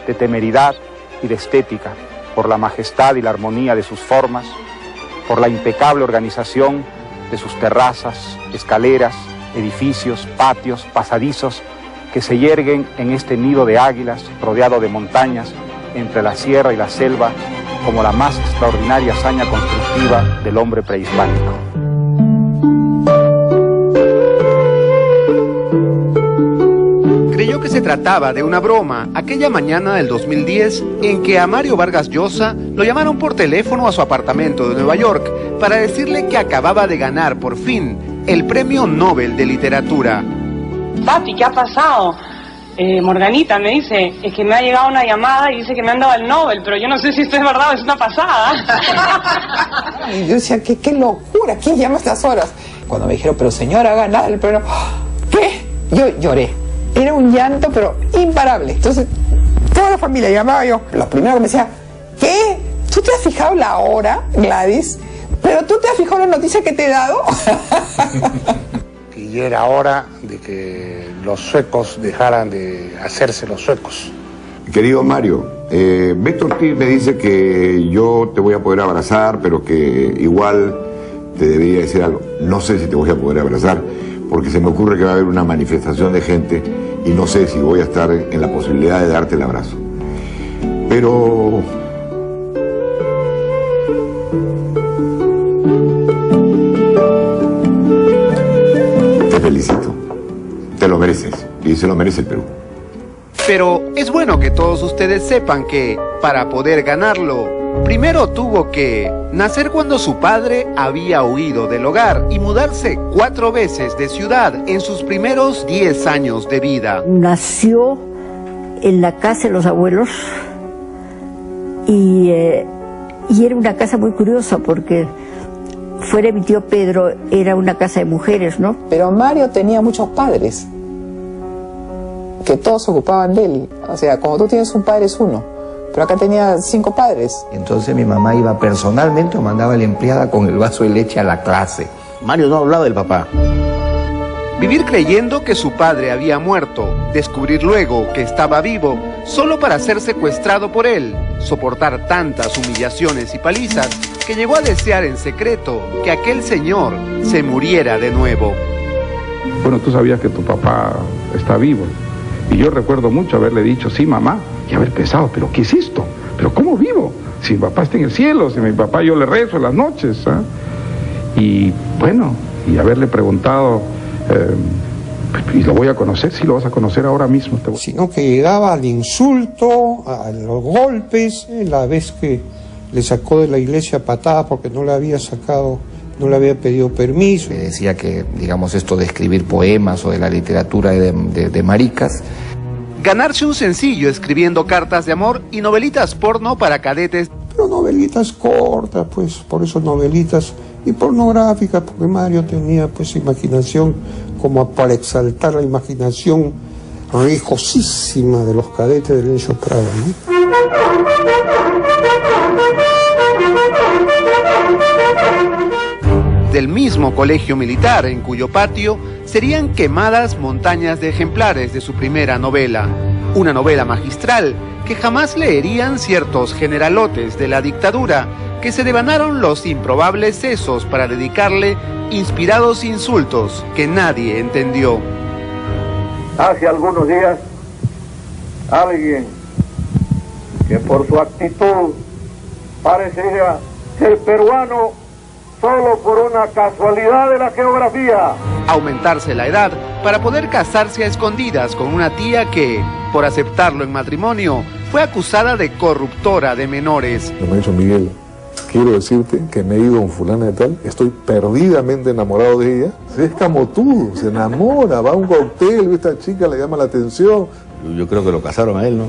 de temeridad y de estética, por la majestad y la armonía de sus formas, por la impecable organización de sus terrazas, escaleras, edificios, patios, pasadizos, que se yerguen en este nido de águilas rodeado de montañas entre la sierra y la selva, como la más extraordinaria hazaña constructiva del hombre prehispánico. Creyó que se trataba de una broma aquella mañana del 2010 en que a Mario Vargas Llosa lo llamaron por teléfono a su apartamento de Nueva York para decirle que acababa de ganar por fin el Premio Nobel de Literatura. Papi, ¿qué ha pasado? Morganita me dice, es que me ha llegado una llamada y dice que me han dado el Nobel, pero yo no sé si esto es verdad o es una pasada. Y yo decía, qué locura, ¿quién llama a estas horas? Cuando me dijeron, pero señora, ha ganado el premio, ¿qué? Yo lloré. Era un llanto, pero imparable. Entonces, toda la familia llamaba yo. Lo primero que me decía, ¿qué? ¿Tú te has fijado la hora, Gladys? ¿Pero tú te has fijado la noticia que te he dado? Y era hora de que los suecos dejaran de hacerse los suecos. Querido Mario, Beto Ortiz me dice que yo te voy a poder abrazar, pero que igual te debería decir algo. No sé si te voy a poder abrazar, porque se me ocurre que va a haber una manifestación de gente y no sé si voy a estar en la posibilidad de darte el abrazo. Pero... te felicito. Te lo mereces. Y se lo merece el Perú. Pero es bueno que todos ustedes sepan que, para poder ganarlo, primero tuvo que nacer cuando su padre había huido del hogar y mudarse 4 veces de ciudad en sus primeros 10 años de vida. Nació en la casa de los abuelos y era una casa muy curiosa porque fuera de mi tío Pedro era una casa de mujeres, ¿no? Pero Mario tenía muchos padres que todos se ocupaban de él. O sea, cuando tú tienes un padre es uno. Pero acá tenía 5 padres. Entonces mi mamá iba personalmente o mandaba a la empleada con el vaso de leche a la clase. Mario no hablaba del papá. Vivir creyendo que su padre había muerto, descubrir luego que estaba vivo, solo para ser secuestrado por él, soportar tantas humillaciones y palizas, que llegó a desear en secreto que aquel señor se muriera de nuevo. Bueno, tú sabías que tu papá está vivo. Y yo recuerdo mucho haberle dicho, sí, mamá, y haber pensado, ¿pero qué es esto? ¿Pero cómo vivo? Si mi papá está en el cielo, si mi papá yo le rezo en las noches. Y bueno, y haberle preguntado, y lo voy a conocer, sí lo vas a conocer ahora mismo. Sino que llegaba al insulto, a los golpes, la vez que le sacó de la iglesia patada porque no le había sacado, no le había pedido permiso. Me decía que, digamos, esto de escribir poemas o de la literatura de maricas. Ganarse un sencillo escribiendo cartas de amor y novelitas porno para cadetes. Pero novelitas cortas, pues, por eso novelitas y pornográficas, porque Mario tenía pues imaginación como para exaltar la imaginación rijosísima de los cadetes de Lencho Prado, ¿no? Del mismo colegio militar en cuyo patio serían quemadas montañas de ejemplares de su primera novela, una novela magistral que jamás leerían ciertos generalotes de la dictadura que se devanaron los improbables sesos para dedicarle inspirados insultos que nadie entendió. Hace algunos días, alguien que por su actitud parecería ser peruano solo por una casualidad de la geografía. Aumentarse la edad para poder casarse a escondidas con una tía que, por aceptarlo en matrimonio, fue acusada de corruptora de menores. Me ha dicho Miguel, quiero decirte que me he ido con fulana de tal, estoy perdidamente enamorado de ella. Es como tú, se enamora, va a un cóctel, esta chica le llama la atención. Yo creo que lo casaron a él, ¿no?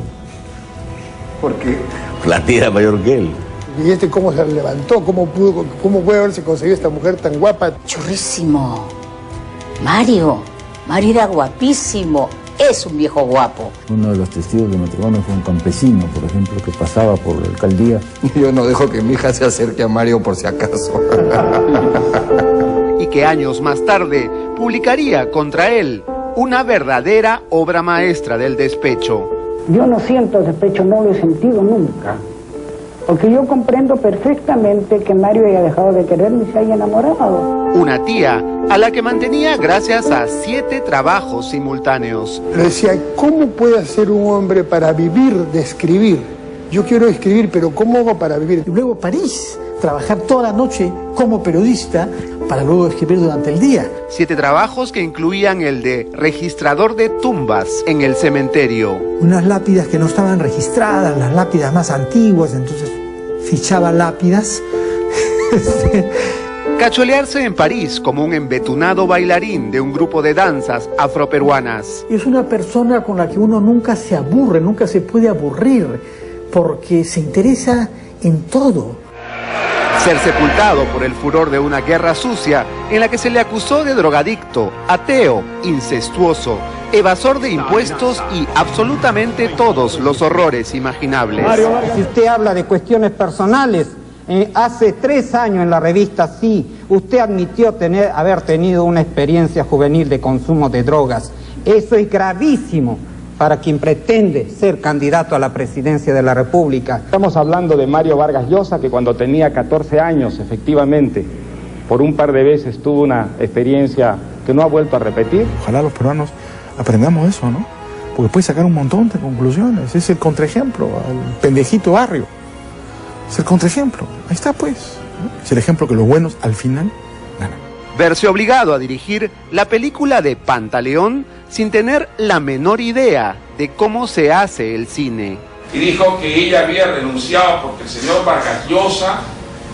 ¿Por qué? La tía era mayor que él. ¿Y cómo se levantó? ¿Cómo puede haberse conseguido esta mujer tan guapa? Churrísimo. Mario era guapísimo. Es un viejo guapo. Uno de los testigos de matrimonio fue un campesino, por ejemplo, que pasaba por la alcaldía. Yo no dejo que mi hija se acerque a Mario por si acaso. Y que años más tarde publicaría contra él una verdadera obra maestra del despecho. Yo no siento despecho, no lo he sentido nunca. Porque yo comprendo perfectamente que Mario haya dejado de quererme y se haya enamorado. Una tía a la que mantenía gracias a 7 trabajos simultáneos. Le decía, ¿cómo puede hacer un hombre para vivir de escribir? Yo quiero escribir, pero ¿cómo hago para vivir? Y luego París, trabajar toda la noche como periodista para luego escribir durante el día. 7 trabajos que incluían el de registrador de tumbas en el cementerio. Unas lápidas que no estaban registradas, las lápidas más antiguas, entonces fichaba lápidas. Cacholearse en París como un embetunado bailarín de un grupo de danzas afroperuanas. Es una persona con la que uno nunca se aburre, nunca se puede aburrir, porque se interesa en todo. Ser sepultado por el furor de una guerra sucia en la que se le acusó de drogadicto, ateo, incestuoso, evasor de impuestos y absolutamente todos los horrores imaginables. Si usted habla de cuestiones personales, hace 3 años en la revista Sí, usted admitió haber tenido una experiencia juvenil de consumo de drogas. Eso es gravísimo para quien pretende ser candidato a la presidencia de la República. Estamos hablando de Mario Vargas Llosa, que cuando tenía 14 años, efectivamente, por un par de veces tuvo una experiencia que no ha vuelto a repetir. Ojalá los peruanos aprendamos eso, ¿no? Porque puede sacar un montón de conclusiones. Es el contraejemplo al pendejito barrio. Es el contraejemplo. Ahí está, pues, ¿no? Es el ejemplo que los buenos, al final, ganan. Verse obligado a dirigir la película de Pantaleón sin tener la menor idea de cómo se hace el cine. Y dijo que ella había renunciado porque el señor Vargas Llosa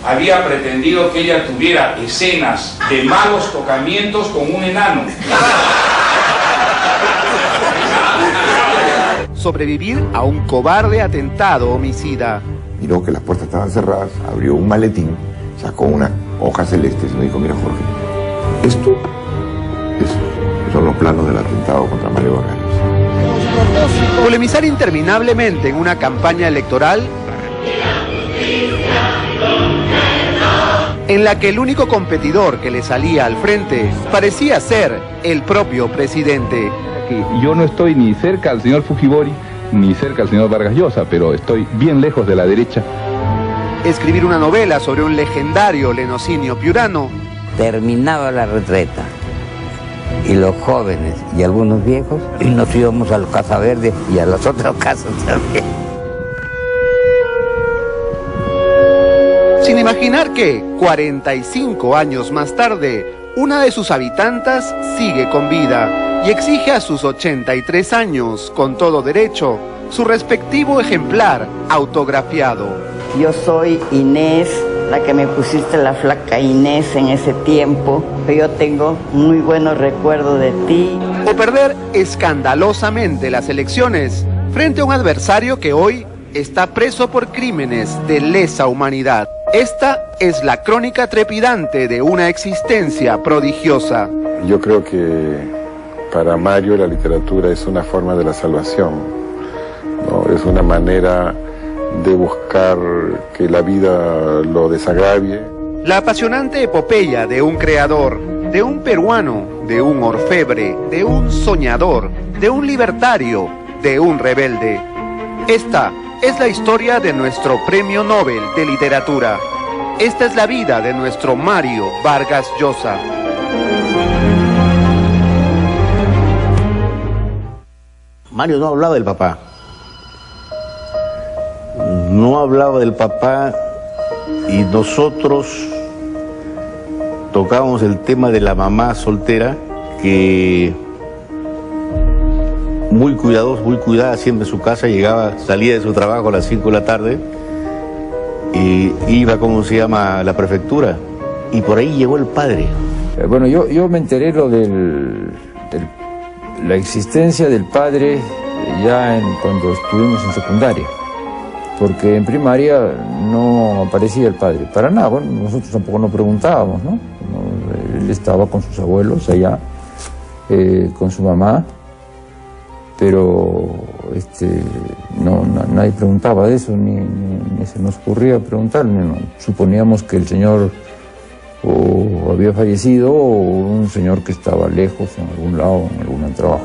había pretendido que ella tuviera escenas de malos tocamientos con un enano. Sobrevivir a un cobarde atentado homicida. Miró que las puertas estaban cerradas, abrió un maletín, sacó una hoja celeste y me dijo, mira Jorge, esto son los planos del atentado contra Mario Vargas Llosa. Polemizar interminablemente en una campaña electoral en la que el único competidor que le salía al frente parecía ser el propio presidente. Yo no estoy ni cerca al señor Fujimori ni cerca al señor Vargas Llosa, pero estoy bien lejos de la derecha. Escribir una novela sobre un legendario lenocinio piurano. Terminaba la retreta y los jóvenes y algunos viejos y nos íbamos a los Casa Verde y a las otras casas también. Sin imaginar que 45 años más tarde, una de sus habitantas sigue con vida y exige a sus 83 años, con todo derecho, su respectivo ejemplar autografiado. Yo soy Inés, la que me pusiste la flaca Inés en ese tiempo. Yo tengo muy buenos recuerdos de ti. O perder escandalosamente las elecciones frente a un adversario que hoy está preso por crímenes de lesa humanidad. Esta es la crónica trepidante de una existencia prodigiosa. Yo creo que para Mario la literatura es una forma de la salvación, ¿no? Es una manera de buscar que la vida lo desagravie. La apasionante epopeya de un creador, de un peruano, de un orfebre, de un soñador, de un libertario, de un rebelde. Esta es la historia de nuestro Premio Nobel de Literatura. Esta es la vida de nuestro Mario Vargas Llosa. Mario no hablaba del papá. No hablaba del papá y nosotros tocábamos el tema de la mamá soltera, que muy cuidadosa, muy cuidada siempre en su casa, salía de su trabajo a las 5 de la tarde y iba, ¿cómo se llama?, a la prefectura, y por ahí llegó el padre. Bueno, yo me enteré la existencia del padre ya cuando estuvimos en secundaria, porque en primaria no aparecía el padre, para nada. Bueno, nosotros tampoco nos preguntábamos, ¿no? Él estaba con sus abuelos allá, con su mamá, pero nadie preguntaba de eso, ni se nos ocurría preguntarle, no. Suponíamos que el señor o había fallecido o un señor que estaba lejos, en algún lado, en algún trabajo.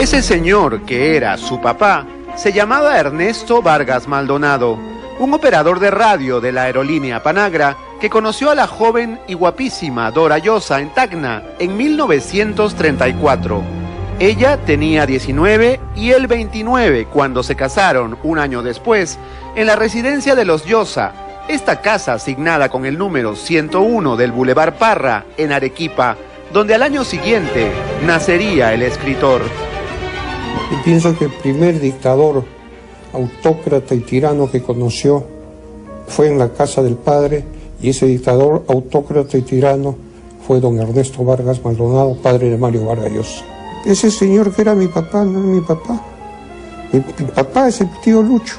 Ese señor, que era su papá, se llamaba Ernesto Vargas Maldonado, un operador de radio de la aerolínea Panagra que conoció a la joven y guapísima Dora Llosa en Tacna en 1934. Ella tenía 19 y él 29 cuando se casaron un año después en la residencia de los Llosa, esta casa asignada con el número 101 del Boulevard Parra en Arequipa, donde al año siguiente nacería el escritor. Y pienso que el primer dictador, autócrata y tirano que conoció fue en la casa del padre, y ese dictador, autócrata y tirano fue don Ernesto Vargas Maldonado, padre de Mario Vargas Llosa. Ese señor que era mi papá, no es mi papá. Mi papá es el tío Lucho,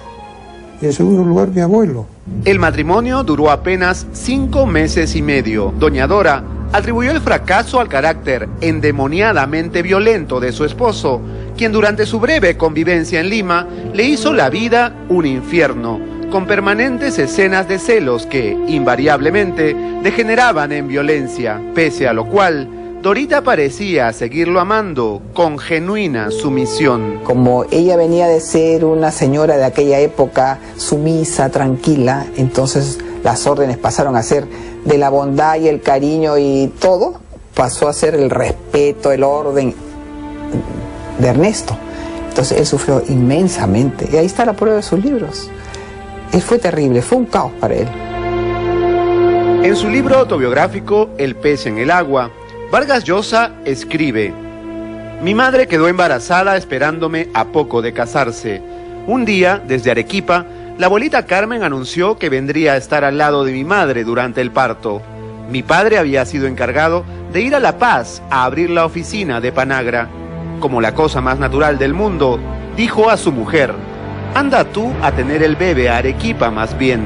y en segundo lugar mi abuelo. El matrimonio duró apenas 5 meses y medio. Doña Dora atribuyó el fracaso al carácter endemoniadamente violento de su esposo, quien durante su breve convivencia en Lima le hizo la vida un infierno, con permanentes escenas de celos que, invariablemente, degeneraban en violencia, pese a lo cual, Dorita parecía seguirlo amando con genuina sumisión. Como ella venía de ser una señora de aquella época sumisa, tranquila, entonces las órdenes pasaron a ser de la bondad y el cariño y todo, pasó a ser el respeto, el orden de Ernesto. Entonces él sufrió inmensamente y ahí está la prueba de sus libros. Él fue terrible, fue un caos para él. En su libro autobiográfico El pez en el agua, Vargas Llosa escribe: mi madre quedó embarazada esperándome a poco de casarse. Un día, desde Arequipa, la abuelita Carmen anunció que vendría a estar al lado de mi madre durante el parto. Mi padre había sido encargado de ir a La Paz a abrir la oficina de Panagra. Como la cosa más natural del mundo, dijo a su mujer: anda tú a tener el bebé a Arequipa más bien.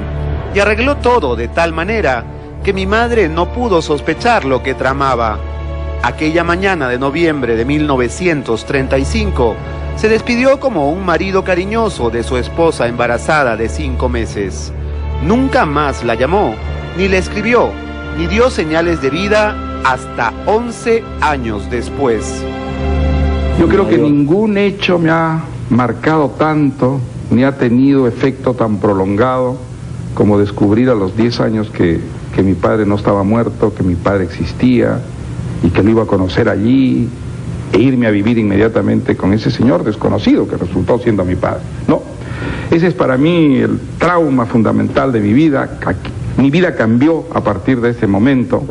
Y arregló todo de tal manera que mi madre no pudo sospechar lo que tramaba. Aquella mañana de noviembre de 1935, se despidió como un marido cariñoso de su esposa embarazada de 5 meses. Nunca más la llamó, ni le escribió, ni dio señales de vida hasta 11 años después. Yo creo que ningún hecho me ha marcado tanto, ni ha tenido efecto tan prolongado como descubrir a los 10 años que mi padre no estaba muerto, que mi padre existía y que lo iba a conocer allí e irme a vivir inmediatamente con ese señor desconocido que resultó siendo mi padre. No, ese es para mí el trauma fundamental de mi vida. Mi vida cambió a partir de ese momento.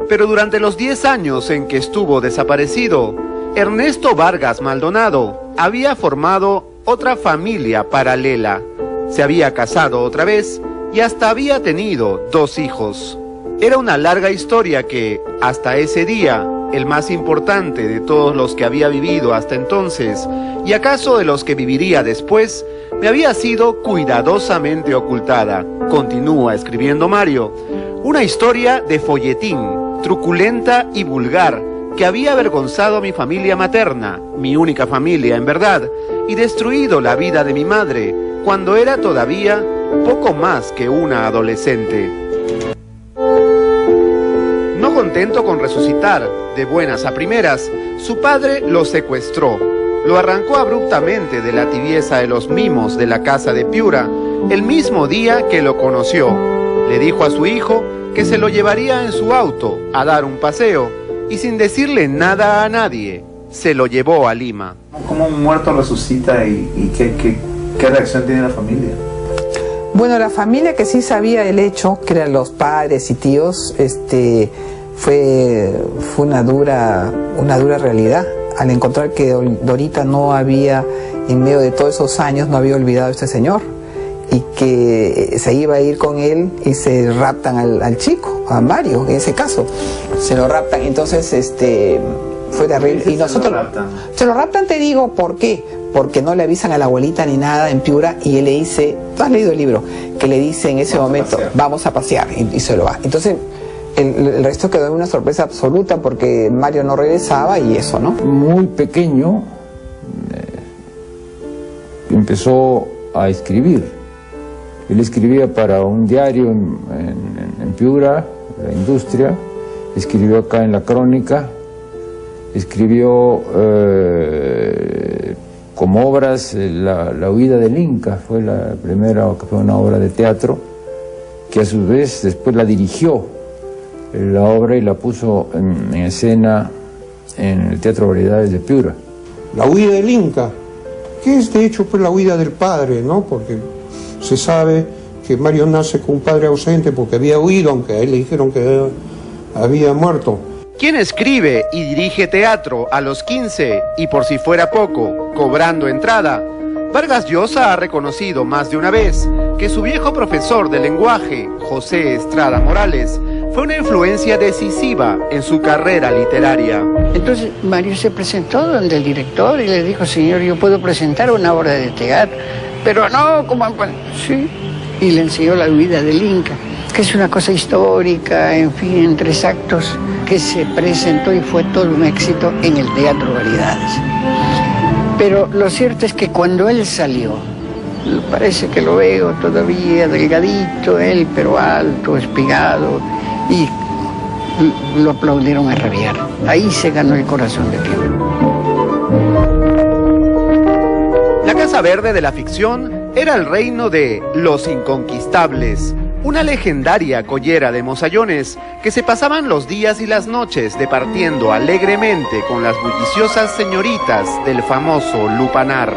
Pero durante los 10 años en que estuvo desaparecido, Ernesto Vargas Maldonado había formado otra familia paralela. Se había casado otra vez y hasta había tenido 2 hijos. Era una larga historia que, hasta ese día, el más importante de todos los que había vivido hasta entonces, y acaso de los que viviría después, me había sido cuidadosamente ocultada. Continúa escribiendo Mario, una historia de folletín, truculenta y vulgar, que había avergonzado a mi familia materna, mi única familia en verdad, y destruido la vida de mi madre, cuando era todavía poco más que una adolescente. No contento con resucitar de buenas a primeras, su padre lo secuestró. Lo arrancó abruptamente de la tibieza de los mimos de la casa de Piura, el mismo día que lo conoció. Le dijo a su hijo que se lo llevaría en su auto a dar un paseo, y sin decirle nada a nadie, se lo llevó a Lima. ¿Cómo un muerto resucita y qué reacción tiene la familia? Bueno, la familia que sí sabía el hecho, que eran los padres y tíos, fue una dura realidad. Al encontrar que Dorita no había, en medio de todos esos años, no había olvidado a este señor, y que se iba a ir con él y se raptan al chico, a Mario, en ese caso. Se lo raptan, entonces fue terrible. Y nosotros se lo raptan, te digo, ¿por qué? Porque no le avisan a la abuelita ni nada en Piura, y él le dice, tú has leído el libro, que le dice en ese momento, vamos a pasear, y se lo va. Entonces el resto quedó en una sorpresa absoluta porque Mario no regresaba y eso, ¿no? Muy pequeño empezó a escribir. Él escribía para un diario en Piura, La Industria, escribió acá en La Crónica, escribió como obras, la huida del Inca fue la primera, que fue una obra de teatro, que a su vez después la dirigió la obra y la puso en escena en el Teatro Variedades de Piura. La huida del Inca, que es de hecho pues la huida del padre, ¿no? Porque se sabe que Mario nace con un padre ausente porque había huido, aunque a él le dijeron que había muerto. Quien escribe y dirige teatro a los 15 y por si fuera poco, cobrando entrada, Vargas Llosa ha reconocido más de una vez que su viejo profesor de lenguaje, José Estrada Morales, fue una influencia decisiva en su carrera literaria. Entonces Mario se presentó donde el director y le dijo: señor, yo puedo presentar una obra de teatro, pero no como... Sí, y le enseñó La huida del Inca, que es una cosa histórica, en fin, en 3 actos, que se presentó y fue todo un éxito en el Teatro Variedades. Pero lo cierto es que cuando él salió, parece que lo veo todavía delgadito, él, pero alto, espigado, y lo aplaudieron a rabiar. Ahí se ganó el corazón de Piura. La Casa Verde de la ficción era el reino de Los Inconquistables, una legendaria collera de mozallones que se pasaban los días y las noches departiendo alegremente con las bulliciosas señoritas del famoso lupanar.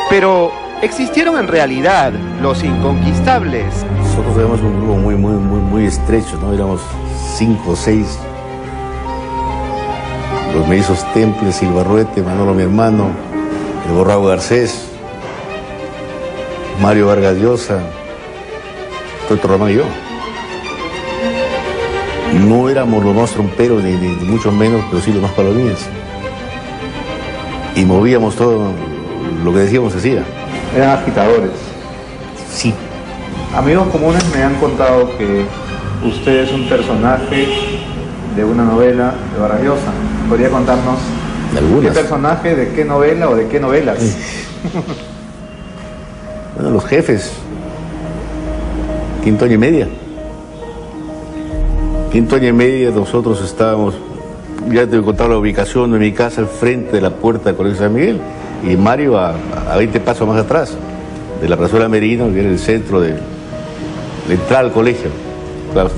Pero ¿existieron en realidad los inconquistables? Nosotros éramos un grupo muy estrecho, ¿no? Éramos 5 o 6. Los mellizos Temples, Silva Ruete, Manolo mi hermano, el Borrao Garcés, Mario Vargas Llosa, Toto Román y yo. No éramos los más tromperos, ni mucho menos, pero sí los más paloníes. Y movíamos todo lo que decíamos se hacía. Eran agitadores. Sí. Amigos comunes me han contado que usted es un personaje de una novela de Vargas Llosa. ¿Podría contarnos qué personaje, de qué novela o de qué novelas? Bueno, Los Jefes. Quinto año y media. Quinto año y media nosotros estábamos, ya te he contado la ubicación de mi casa al frente de la puerta del Colegio San Miguel, y Mario a 20 pasos más atrás, de la Plazuela Merino, que era el centro de entrar al colegio. Claro.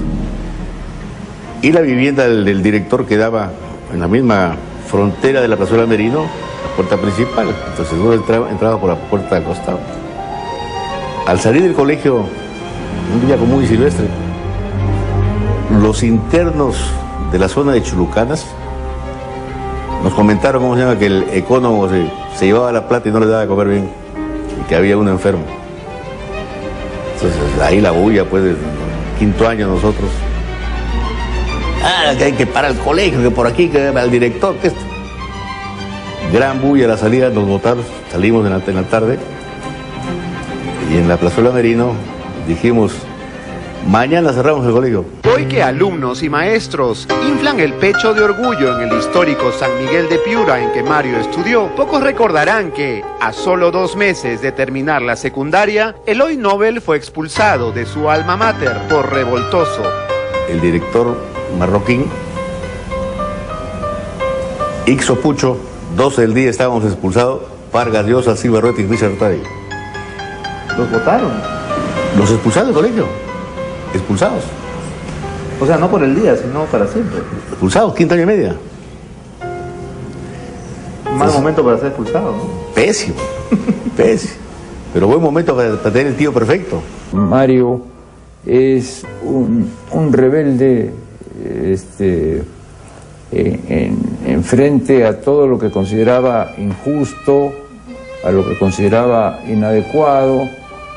Y la vivienda del director quedaba en la misma frontera de la Plazuela Merino, la puerta principal. Entonces uno entraba por la puerta del costado. Al salir del colegio, un día común y silvestre, los internos de la zona de Chulucanas nos comentaron, ¿cómo se llama?, que el ecónomo se llevaba la plata y no le daba de comer bien, y que había uno enfermo. Entonces ahí la bulla, pues, del quinto año nosotros. Que hay que parar el colegio, que por aquí, que al director, que esto. Gran bulla a la salida, nos botaron, salimos en la tarde, y en la Plazuela Merino dijimos: mañana cerramos el colegio. Hoy que alumnos y maestros inflan el pecho de orgullo en el histórico San Miguel de Piura en que Mario estudió, pocos recordarán que, a solo 2 meses de terminar la secundaria, Eloy Nobel fue expulsado de su alma mater por revoltoso. El director marroquín, Ixo Pucho, 12 del día estábamos expulsados, Vargas Llosa, Silva Ruete y Richard Tadei. ¿Los votaron? Los expulsaron del colegio. Expulsados. O sea, no por el día, sino para siempre. Expulsados, quinto año y media. Mal momento para ser expulsado, ¿no? Pésimo, pésimo. Pero buen momento para tener el tío perfecto. Mario es un rebelde en frente a todo lo que consideraba injusto, a lo que consideraba inadecuado,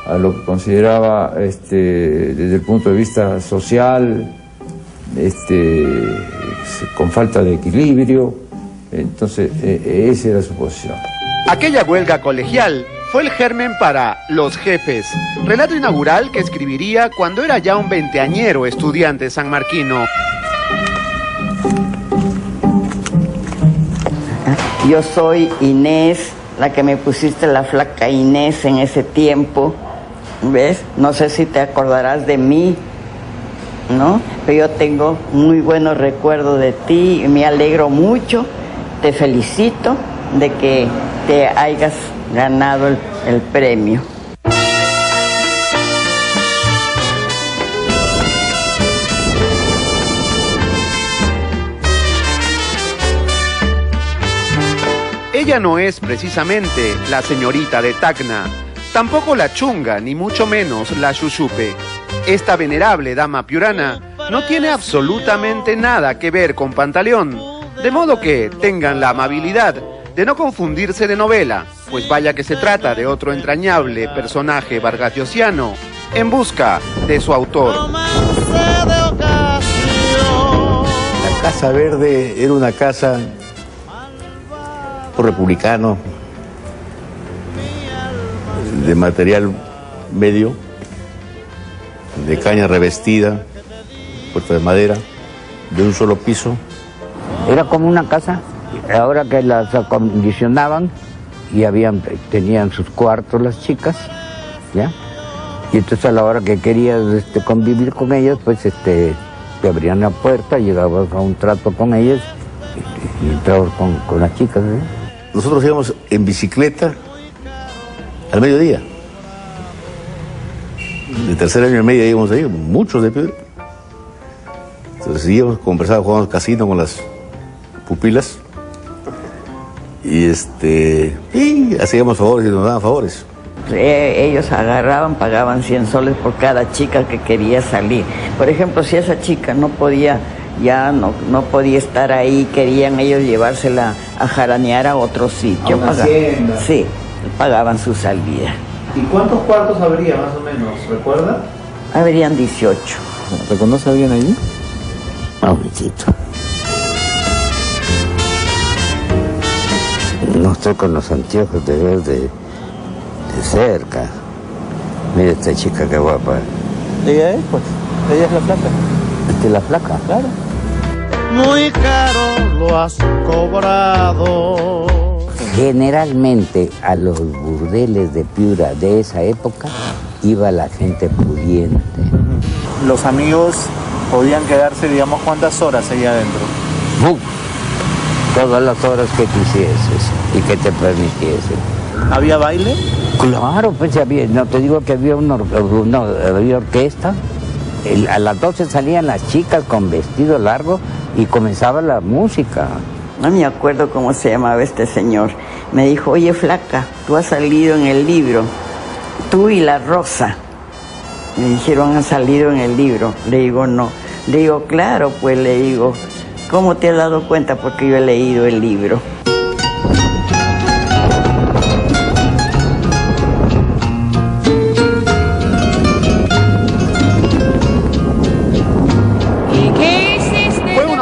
a lo que consideraba desde el punto de vista social, con falta de equilibrio. Entonces esa era su posición. Aquella huelga colegial fue el germen para Los Jefes, relato inaugural que escribiría cuando era ya un veinteañero estudiante sanmarquino. Yo soy Inés, la que me pusiste la flaca Inés en ese tiempo, ¿ves? No sé si te acordarás de mí, ¿no? Pero yo tengo muy buenos recuerdos de ti y me alegro mucho, te felicito de que te hayas ganado el premio. Ella no es precisamente la señorita de Tacna, tampoco la chunga, ni mucho menos la chuchupe. Esta venerable dama piurana no tiene absolutamente nada que ver con Pantaleón, de modo que tengan la amabilidad de no confundirse de novela, pues vaya que se trata de otro entrañable personaje vargasllosiano en busca de su autor. La Casa Verde era una casa republicano, de material medio, de caña revestida, puerta de madera, de un solo piso. Era como una casa, ahora que las acondicionaban y tenían sus cuartos las chicas, ¿ya? Y entonces a la hora que querías convivir con ellas, pues te abrían la puerta, llegabas a un trato con ellas y entrabas con las chicas, ¿eh? Nosotros íbamos en bicicleta al mediodía. De tercer año y medio íbamos ahí, muchos de Piura. Entonces íbamos, conversábamos, jugábamos casino con las pupilas. Y hacíamos favores y nos daban favores. Ellos agarraban, pagaban 100 soles por cada chica que quería salir. Por ejemplo, si esa chica no podía estar ahí, querían ellos llevársela a jaranear a otro sitio. Sí, pagaban su salida. ¿Y cuántos cuartos habría más o menos? ¿Recuerda? Habrían 18. ¿Reconoce a alguien allí? Mauricito. No estoy con los anteojos de ver de cerca. Mira esta chica qué guapa. Ella es, pues. Ella es la flaca. ¿Esta es la flaca? Claro. Muy caro lo has cobrado. Generalmente a los burdeles de Piura de esa época iba la gente pudiente. Los amigos podían quedarse, digamos, ¿cuántas horas allá adentro? Todas las horas que quisieses y que te permitiesen. ¿Había baile? Claro, pues había, no te digo que había había orquesta. A las 12 salían las chicas con vestido largo y comenzaba la música. No me acuerdo cómo se llamaba este señor. Me dijo, oye flaca, tú has salido en el libro, tú y la Rosa. Me dijeron, ¿has salido en el libro? Le digo, no. Le digo, claro, pues le digo, ¿cómo te has dado cuenta? Porque yo he leído el libro.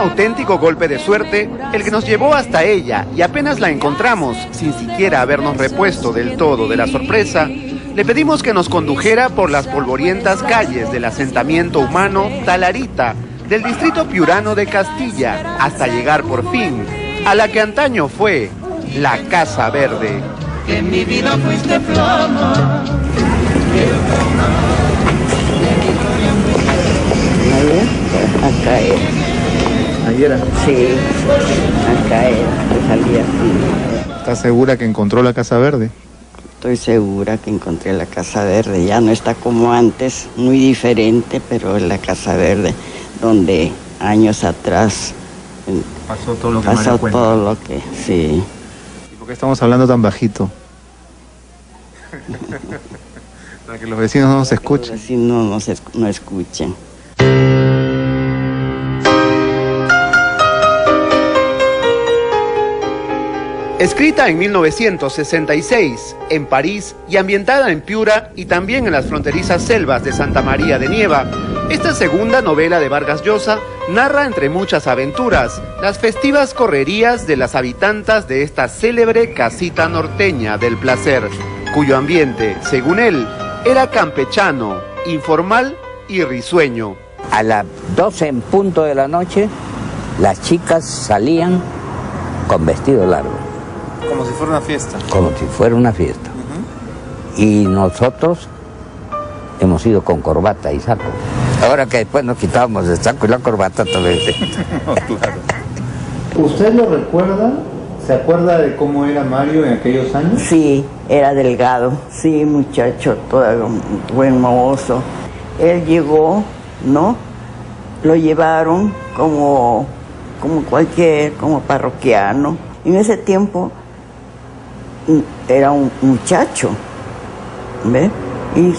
Auténtico golpe de suerte el que nos llevó hasta ella, y apenas la encontramos, sin siquiera habernos repuesto del todo de la sorpresa, le pedimos que nos condujera por las polvorientas calles del asentamiento humano Talarita, del distrito piurano de Castilla, hasta llegar por fin a la que antaño fue la Casa Verde. En mi vida fuiste flama. Acá era. ¿Ahí era? Sí, acá era, salía así. ¿Estás segura que encontró la Casa Verde? Estoy segura que encontré la Casa Verde. Ya no está como antes, muy diferente, pero es la Casa Verde, donde años atrás pasó todo lo que pasó todo lo que, sí. ¿Y por qué estamos hablando tan bajito? Para que los vecinos no nos escuchen. Los vecinos no escuchen. Escrita en 1966 en París y ambientada en Piura y también en las fronterizas selvas de Santa María de Nieva, esta segunda novela de Vargas Llosa narra, entre muchas aventuras, las festivas correrías de las habitantas de esta célebre casita norteña del placer, cuyo ambiente, según él, era campechano, informal y risueño. A las 12 en punto de la noche, las chicas salían con vestido largo. Como si fuera una fiesta. Como si fuera una fiesta. Y nosotros hemos ido con corbata y saco. Ahora que después nos quitábamos el saco y la corbata también. No, claro. ¿Usted lo recuerda? ¿Se acuerda de cómo era Mario en aquellos años? Sí, Era delgado, sí, muchacho, todo buen mozo. Él llegó, ¿no? Lo llevaron como parroquiano. En ese tiempo era un muchacho, ¿ves? Y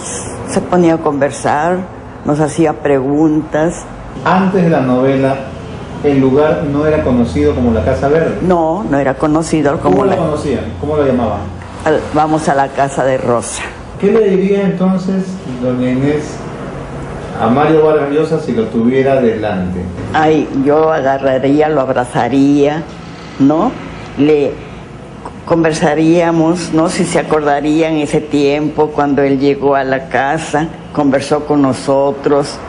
se ponía a conversar, nos hacía preguntas. Antes de la novela, ¿el lugar no era conocido como la Casa Verde? No, no era conocido como ¿Cómo lo conocían? ¿Cómo lo llamaban? Vamos a la Casa de Rosa. ¿Qué le diría entonces, doña Inés, a Mario Vargas Llosa si lo tuviera delante? Ay, yo agarraría, lo abrazaría, ¿no? Le conversaríamos, ¿no? Si se acordarían ese tiempo cuando él llegó a la casa, conversó con nosotros.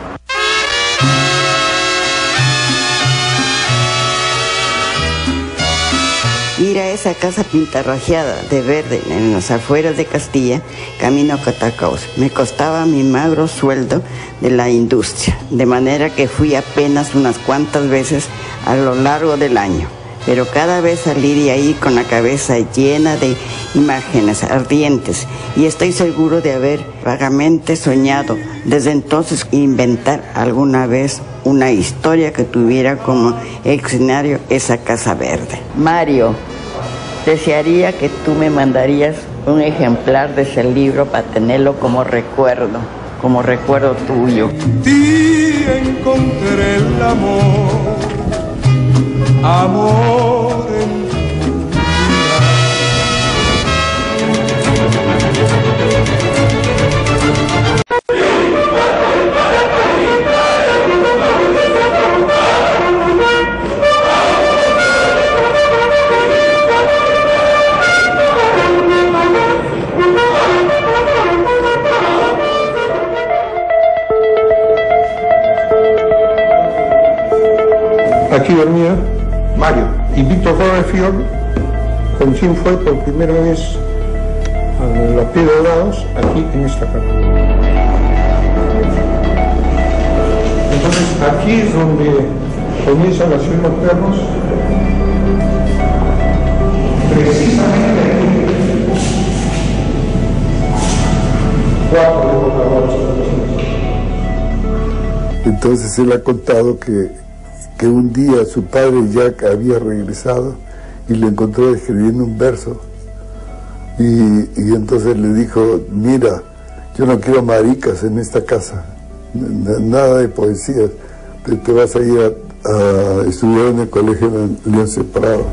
Ir a esa casa pintarrajeada de verde en las afueras de Castilla, camino a Catacaos, me costaba mi magro sueldo de la industria, de manera que fui apenas unas cuantas veces a lo largo del año. Pero cada vez salí de ahí con la cabeza llena de imágenes ardientes y estoy seguro de haber vagamente soñado desde entonces inventar alguna vez una historia que tuviera como escenario esa Casa Verde. Mario, desearía que tú me mandarías un ejemplar de ese libro para tenerlo como recuerdo tuyo. Ti encontré el amor en tu vida. Aquí dormía Mario y Víctor Horrefield, con quien fue por primera vez a los pies dorados aquí en esta cama. Entonces aquí es donde comienza la Ciudad de los Perros, precisamente aquí. 4 evocadores. Entonces él ha contado que un día su padre ya había regresado y lo encontró escribiendo un verso y entonces le dijo: mira, yo no quiero maricas en esta casa, nada de poesías, te vas a ir a estudiar en el colegio de León Separado.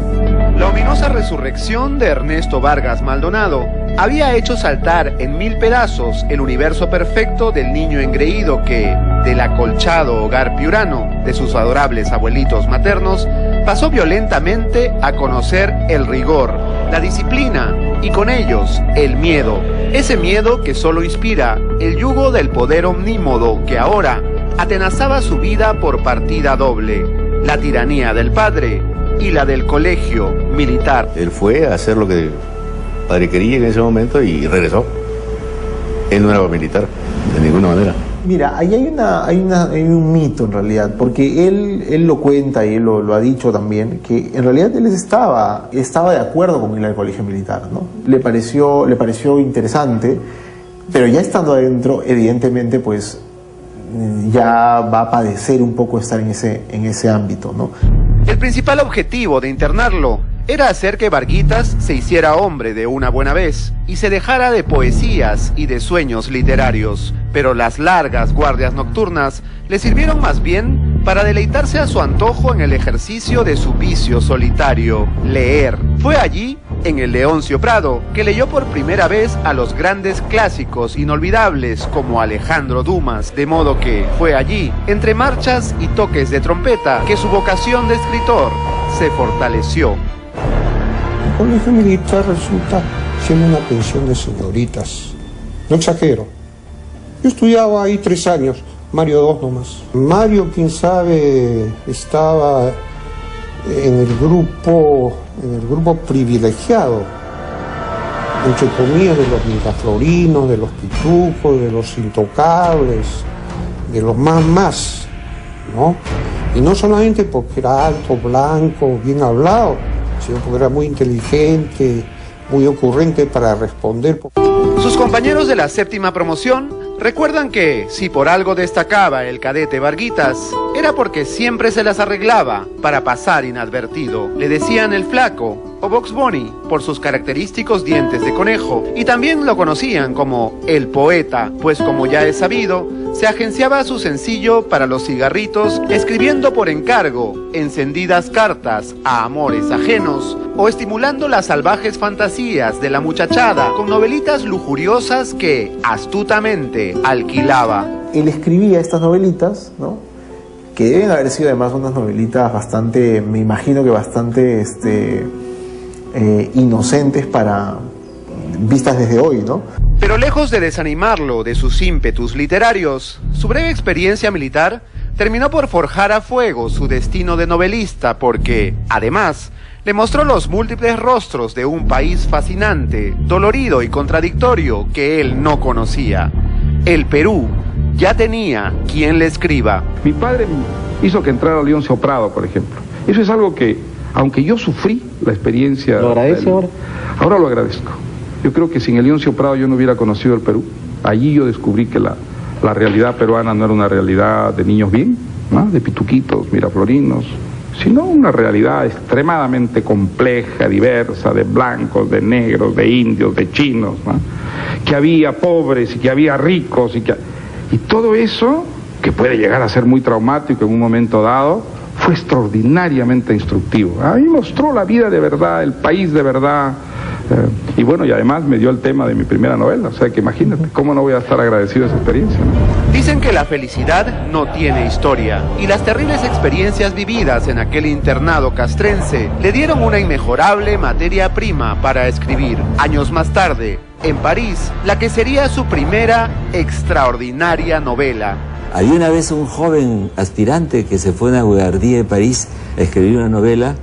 La ominosa resurrección de Ernesto Vargas Maldonado había hecho saltar en 1000 pedazos el universo perfecto del niño engreído que, del acolchado hogar piurano de sus adorables abuelitos maternos, pasó violentamente a conocer el rigor, la disciplina y con ellos el miedo. Ese miedo que solo inspira el yugo del poder omnímodo que ahora atenazaba su vida por partida doble, la tiranía del padre y la del colegio militar. Él fue a hacer lo que el padre quería en ese momento y regresó. Él no era militar, de ninguna manera. Mira, ahí hay un mito en realidad, porque él lo cuenta y él lo ha dicho también, que en realidad él estaba de acuerdo con ir al colegio militar, ¿no? Le pareció interesante, pero ya estando adentro, evidentemente, pues ya va a padecer un poco estar en ese ámbito, ¿no? El principal objetivo de internarlo era hacer que Varguitas se hiciera hombre de una buena vez y se dejara de poesías y de sueños literarios, pero las largas guardias nocturnas le sirvieron más bien para deleitarse a su antojo en el ejercicio de su vicio solitario, leer. Fue allí, en el Leoncio Prado, que leyó por primera vez a los grandes clásicos inolvidables como Alejandro Dumas, de modo que fue allí, entre marchas y toques de trompeta, que su vocación de escritor se fortaleció. El colegio militar resulta siendo una pensión de señoritas. No exagero. Yo estudiaba ahí 3 años, Mario 2 nomás. Mario, quién sabe, estaba en el grupo privilegiado, entre comillas, de los miraflorinos, de los pitujos, de los intocables, de los más, ¿no? Y no solamente porque era alto, blanco, bien hablado, sino porque era muy inteligente, muy ocurrente para responder. Sus compañeros de la séptima promoción recuerdan que, si por algo destacaba el cadete Varguitas, era porque siempre se las arreglaba para pasar inadvertido. Le decían el Flaco o Box Bunny por sus característicos dientes de conejo, y también lo conocían como el Poeta, pues como ya es sabido, se agenciaba su sencillo para los cigarritos escribiendo por encargo encendidas cartas a amores ajenos o estimulando las salvajes fantasías de la muchachada con novelitas lujuriosas que astutamente alquilaba. Él escribía estas novelitas, ¿no?, que deben haber sido además unas novelitas bastante, me imagino que bastante inocentes para vistas desde hoy, ¿no? Pero lejos de desanimarlo de sus ímpetus literarios, su breve experiencia militar terminó por forjar a fuego su destino de novelista porque, además, le mostró los múltiples rostros de un país fascinante, dolorido y contradictorio que él no conocía. El Perú ya tenía quien le escriba. Mi padre hizo que entrara Leoncio Prado, por ejemplo. Eso es algo que, aunque yo sufrí la experiencia... ¿Lo agradece ahora? Ahora lo agradezco. Yo creo que sin el Leoncio Prado yo no hubiera conocido el Perú. Allí yo descubrí que la realidad peruana no era una realidad de niños bien, ¿no?, de pituquitos, miraflorinos, sino una realidad extremadamente compleja, diversa, de blancos, de negros, de indios, de chinos, ¿no?, que había pobres y que había ricos y todo eso, que puede llegar a ser muy traumático en un momento dado, fue extraordinariamente instructivo. A mí mostró la vida de verdad, el país de verdad. Y bueno, y además me dio el tema de mi primera novela, o sea que imagínate, ¿cómo no voy a estar agradecido de esa experiencia, ¿no? Dicen que la felicidad no tiene historia, y las terribles experiencias vividas en aquel internado castrense le dieron una inmejorable materia prima para escribir. Años más tarde, en París, la que sería su primera extraordinaria novela. Había una vez un joven aspirante que se fue a una guardia de París a escribir una novela,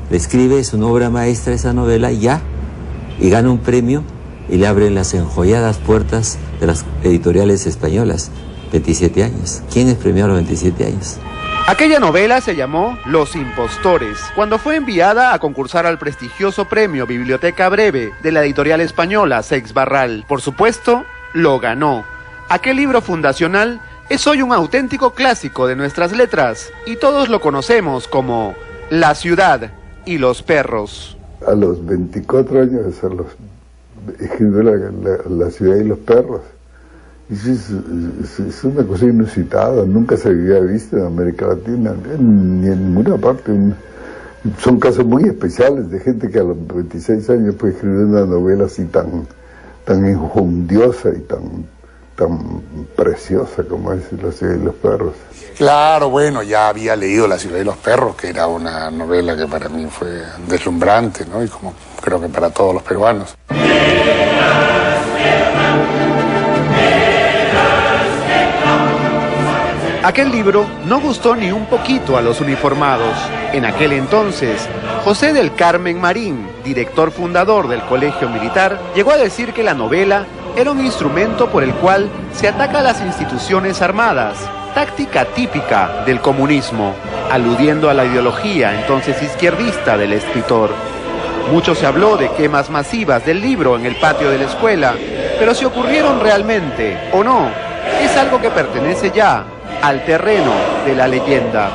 le escribe su obra maestra, esa novela, y gana un premio y le abren las enjolladas puertas de las editoriales españolas. 27 años. ¿Quién es premiado a los 27 años? Aquella novela se llamó Los Impostores, cuando fue enviada a concursar al prestigioso premio Biblioteca Breve de la editorial española Seix Barral. Por supuesto, lo ganó. Aquel libro fundacional es hoy un auténtico clásico de nuestras letras y todos lo conocemos como La ciudad y los perros. A los 24 años escribió la ciudad y los perros. Y es una cosa inusitada, nunca se había visto en América Latina, ni en ninguna parte. Son casos muy especiales de gente que a los 26 años puede escribir una novela así tan injundiosa y tan preciosa como es La ciudad y los perros. Claro, bueno, ya había leído La ciudad y los perros, que era una novela que para mí fue deslumbrante, ¿no? Y como creo que para todos los peruanos. Aquel libro no gustó ni un poquito a los uniformados. En aquel entonces, José del Carmen Marín, director fundador del Colegio Militar, llegó a decir que la novela era un instrumento por el cual se ataca a las instituciones armadas, táctica típica del comunismo, aludiendo a la ideología entonces izquierdista del escritor. Mucho se habló de quemas masivas del libro en el patio de la escuela, pero si ocurrieron realmente o no, es algo que pertenece ya al terreno de la leyenda.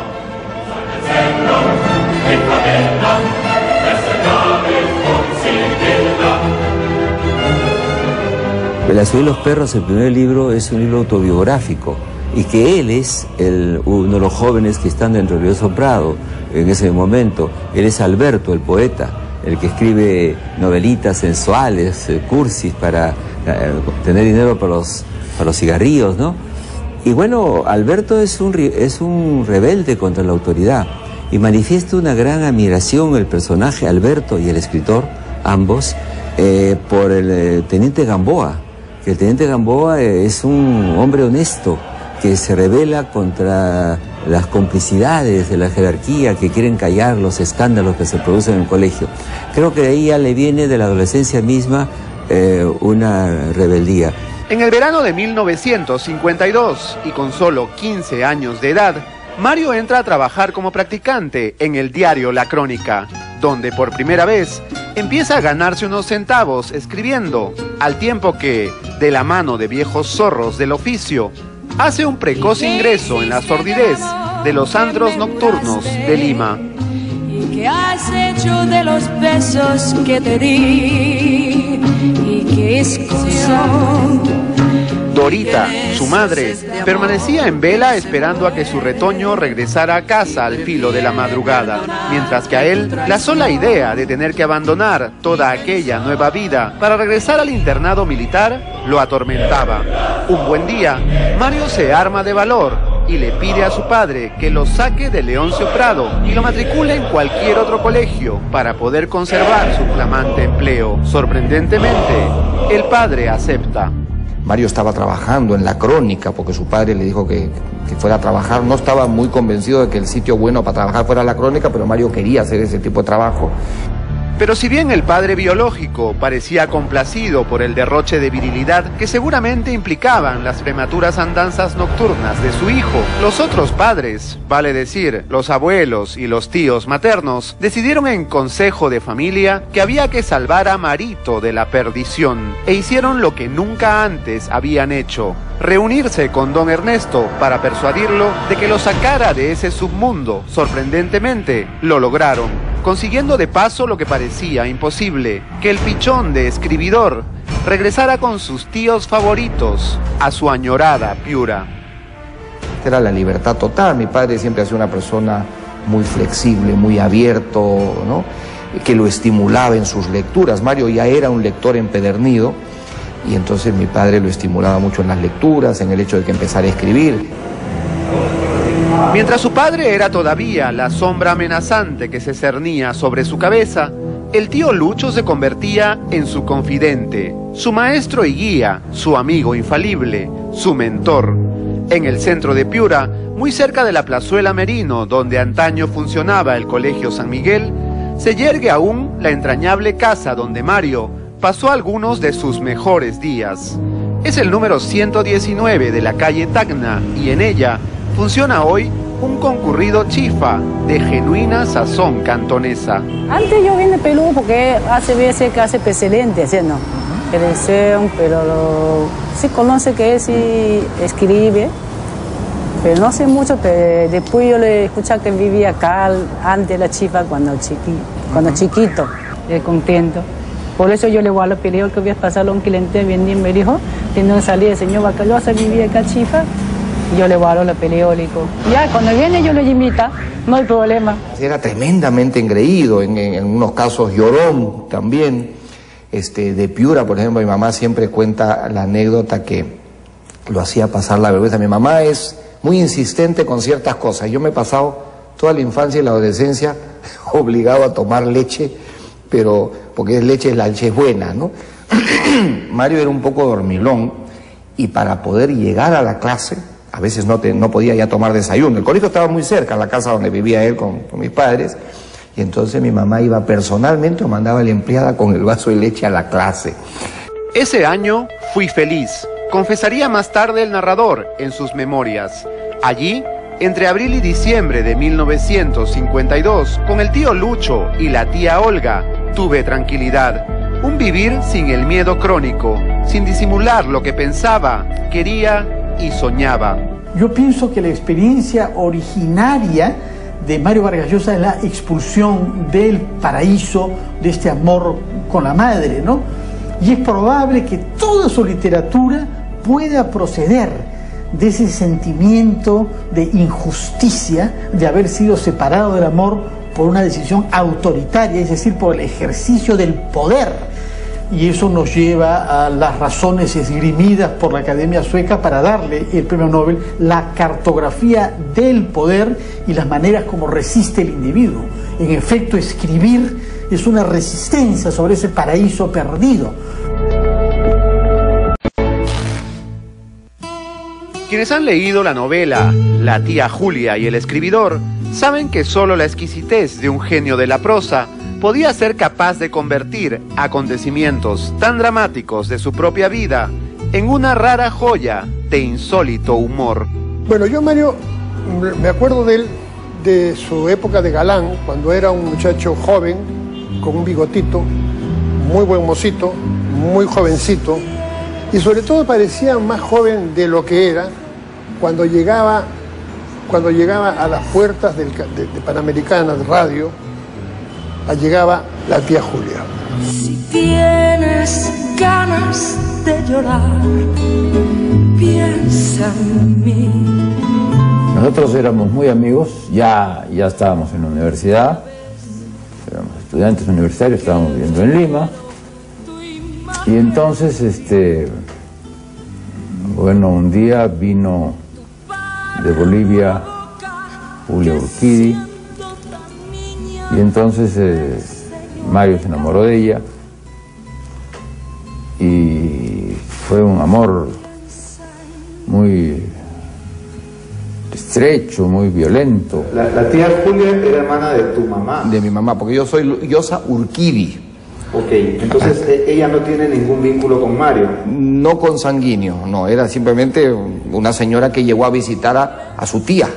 La ciudad y los perros, el primer libro, es un libro autobiográfico y que él es uno de los jóvenes que están dentro del Leoncio Prado en ese momento. Él es Alberto, el poeta, el que escribe novelitas sensuales, cursis para tener dinero para los cigarrillos, ¿no? Y bueno, Alberto es un rebelde contra la autoridad y manifiesta una gran admiración el personaje Alberto y el escritor, ambos, por el teniente Gamboa, que el teniente Gamboa es un hombre honesto que se rebela contra las complicidades de la jerarquía que quieren callar los escándalos que se producen en el colegio. Creo que de ahí ya le viene de la adolescencia misma una rebeldía. En el verano de 1952, y con solo 15 años de edad, Mario entra a trabajar como practicante en el diario La Crónica, donde por primera vez empieza a ganarse unos centavos escribiendo, al tiempo que, de la mano de viejos zorros del oficio, hace un precoz ingreso en la sordidez de los antros nocturnos de Lima. ¿Y qué has hecho de los besos que te di? ¿Y qué excursión? Dorita, su madre, permanecía en vela esperando a que su retoño regresara a casa al filo de la madrugada, mientras que a él la sola idea de tener que abandonar toda aquella nueva vida para regresar al internado militar lo atormentaba. Un buen día, Mario se arma de valor y le pide a su padre que lo saque de Leoncio Prado y lo matricule en cualquier otro colegio para poder conservar su flamante empleo. Sorprendentemente, el padre acepta. Mario estaba trabajando en La Crónica porque su padre le dijo que fuera a trabajar. No estaba muy convencido de que el sitio bueno para trabajar fuera La Crónica, pero Mario quería hacer ese tipo de trabajo. Pero si bien el padre biológico parecía complacido por el derroche de virilidad que seguramente implicaban las prematuras andanzas nocturnas de su hijo, los otros padres, vale decir, los abuelos y los tíos maternos, decidieron en consejo de familia que había que salvar a Marito de la perdición, e hicieron lo que nunca antes habían hecho: reunirse con don Ernesto para persuadirlo de que lo sacara de ese submundo. Sorprendentemente, lo lograron, consiguiendo de paso lo que parecía imposible, que el pichón de escribidor regresara con sus tíos favoritos a su añorada Piura. Era la libertad total. Mi padre siempre ha sido una persona muy flexible, muy abierto, ¿no? Que lo estimulaba en sus lecturas. Mario ya era un lector empedernido y entonces mi padre lo estimulaba mucho en las lecturas, en el hecho de que empezara a escribir. Mientras su padre era todavía la sombra amenazante que se cernía sobre su cabeza, el tío Lucho se convertía en su confidente, su maestro y guía, su amigo infalible, su mentor. En el centro de Piura, muy cerca de la plazuela Merino, donde antaño funcionaba el Colegio San Miguel, se yergue aún la entrañable casa donde Mario pasó algunos de sus mejores días. Es el número 119 de la calle Tacna y en ella funciona hoy un concurrido chifa de genuina sazón cantonesa. Antes yo vine peludo porque hace veces que hace excelente, ¿sí? No, pero sí conoce que él sí escribe, pero no sé mucho, pero después yo le escuché que vivía acá antes de la chifa cuando chiquito, contento. Por eso yo le voy a los peleos que voy a pasar a un cliente vendí me dijo, tiene una salida, señor Bacallosa vivía acá chifa. Yo le guardo la periódico. Ya, cuando viene yo le invito, no hay problema. Era tremendamente engreído, en unos casos llorón también. De Piura, por ejemplo, mi mamá siempre cuenta la anécdota que lo hacía pasar la vergüenza. Mi mamá es muy insistente con ciertas cosas. Yo me he pasado toda la infancia y la adolescencia obligado a tomar leche, pero porque la leche es buena, ¿no? Mario era un poco dormilón y para poder llegar a la clase, a veces no podía ya tomar desayuno. El colegio estaba muy cerca, la casa donde vivía él con mis padres, y entonces mi mamá iba personalmente o mandaba a la empleada con el vaso de leche a la clase. Ese año fui feliz, confesaría más tarde el narrador en sus memorias. Allí, entre abril y diciembre de 1952, con el tío Lucho y la tía Olga, tuve tranquilidad. Un vivir sin el miedo crónico, sin disimular lo que pensaba, quería y soñaba. Yo pienso que la experiencia originaria de Mario Vargas Llosa es la expulsión del paraíso, de este amor con la madre, ¿no? Y es probable que toda su literatura pueda proceder de ese sentimiento de injusticia, de haber sido separado del amor por una decisión autoritaria, es decir, por el ejercicio del poder. Y eso nos lleva a las razones esgrimidas por la Academia Sueca para darle el premio Nobel, la cartografía del poder y las maneras como resiste el individuo. En efecto, escribir es una resistencia sobre ese paraíso perdido. Quienes han leído la novela La tía Julia y el escribidor saben que solo la exquisitez de un genio de la prosa podía ser capaz de convertir acontecimientos tan dramáticos de su propia vida en una rara joya de insólito humor. Bueno, yo Mario me acuerdo de él, de su época de galán, cuando era un muchacho joven, con un bigotito, muy buen mocito, muy jovencito, y sobre todo parecía más joven de lo que era cuando llegaba a las puertas de Panamericana de Radio, llegaba la tía Julia. Si tienes ganas de llorar, piensa en mí. Nosotros éramos muy amigos, ya estábamos en la universidad, éramos estudiantes universitarios, estábamos viviendo en Lima, y entonces, bueno, un día vino de Bolivia Julia Urquidi, y entonces Mario se enamoró de ella, y fue un amor muy estrecho, muy violento. La tía Julia era hermana de tu mamá. De mi mamá, porque yo soy Llosa Urquidi. Ok, entonces ella no tiene ningún vínculo con Mario. No consanguíneo, no, era simplemente una señora que llegó a visitar a su tía.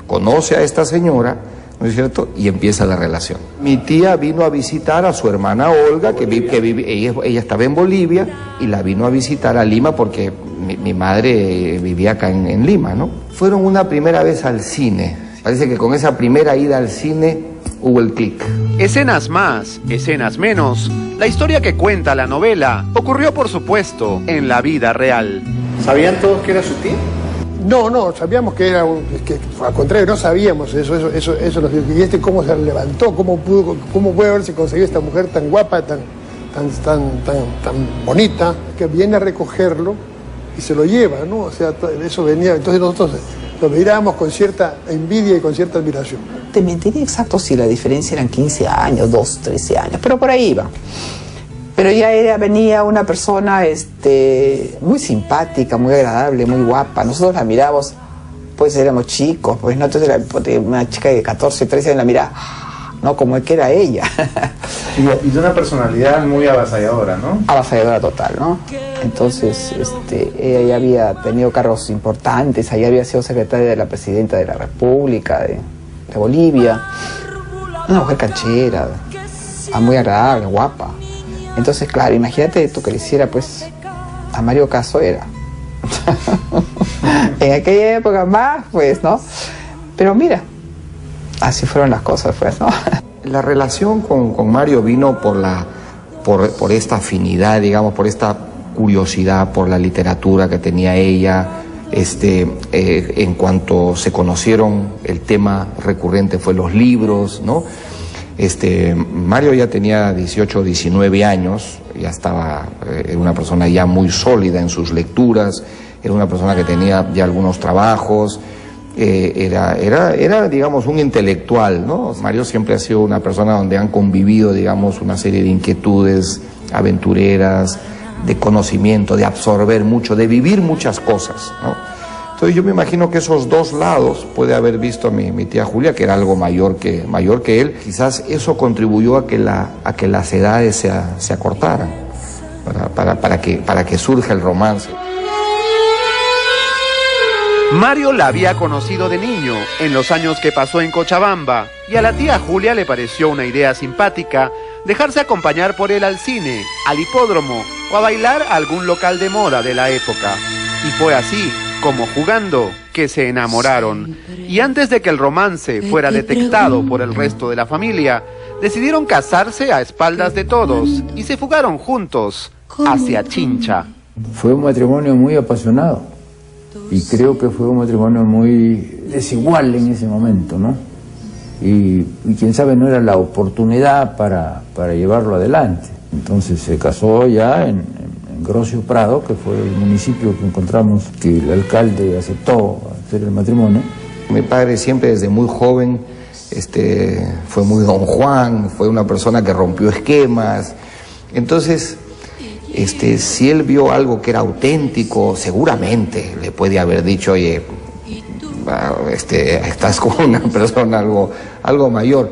Conoce a esta señora, ¿no es cierto? Y empieza la relación. Mi tía vino a visitar a su hermana Olga, ella estaba en Bolivia, y la vino a visitar a Lima porque mi madre vivía acá en Lima, ¿no? Fueron una primera vez al cine. Parece que con esa primera ida al cine hubo el clic. Escenas más, escenas menos, la historia que cuenta la novela ocurrió, por supuesto, en la vida real. ¿Sabían todos que era su tía? No, sabíamos que era al contrario, no sabíamos eso nos dijo. ¿Y cómo se levantó? ¿Cómo puede haberse conseguido esta mujer tan guapa, tan bonita, que viene a recogerlo y se lo lleva, ¿no? O sea, eso venía, entonces nosotros lo mirábamos con cierta envidia y con cierta admiración. Te mentiría exacto si la diferencia eran 15 años, 12, 13 años, pero por ahí iba. Pero ya venía una persona muy simpática, muy agradable, muy guapa. Nosotros la miramos, pues éramos chicos, pues no, entonces una chica de 14, 13 años la miraba, no, como es que era ella. Y de una personalidad muy avasalladora, ¿no? Avasalladora total, ¿no? Entonces, ella ya había tenido cargos importantes, ella había sido secretaria de la presidenta de la República de Bolivia, una mujer canchera, muy agradable, guapa. Entonces, claro, imagínate tú que le hiciera, pues, a Mario Casoera. En aquella época más, pues, ¿no? Pero mira, así fueron las cosas, pues, ¿no? La relación con Mario vino por esta afinidad, digamos, por esta curiosidad por la literatura que tenía ella. En cuanto se conocieron, el tema recurrente fue los libros, ¿no? Mario ya tenía 18 o 19 años, ya estaba, era una persona ya muy sólida en sus lecturas, era una persona que tenía ya algunos trabajos, era digamos un intelectual, ¿no? Mario siempre ha sido una persona donde han convivido, digamos, una serie de inquietudes aventureras, de conocimiento, de absorber mucho, de vivir muchas cosas, ¿no? Entonces yo me imagino que esos dos lados puede haber visto a mi tía Julia, que era algo mayor que él. Quizás eso contribuyó a que las edades se acortaran, para que surja el romance. Mario la había conocido de niño, en los años que pasó en Cochabamba, y a la tía Julia le pareció una idea simpática dejarse acompañar por él al cine, al hipódromo o a bailar a algún local de moda de la época. Y fue así, como jugando, que se enamoraron. Y antes de que el romance fuera detectado por el resto de la familia, decidieron casarse a espaldas de todos y se fugaron juntos hacia Chincha. Fue un matrimonio muy apasionado y creo que fue un matrimonio muy desigual en ese momento, ¿no? Y quién sabe, no era la oportunidad para llevarlo adelante. Entonces se casó ya en Grocio Prado, que fue el municipio que encontramos que el alcalde aceptó hacer el matrimonio. Mi padre siempre desde muy joven fue muy don Juan, fue una persona que rompió esquemas. Entonces, si él vio algo que era auténtico, seguramente le puede haber dicho, oye, estás con una persona algo mayor.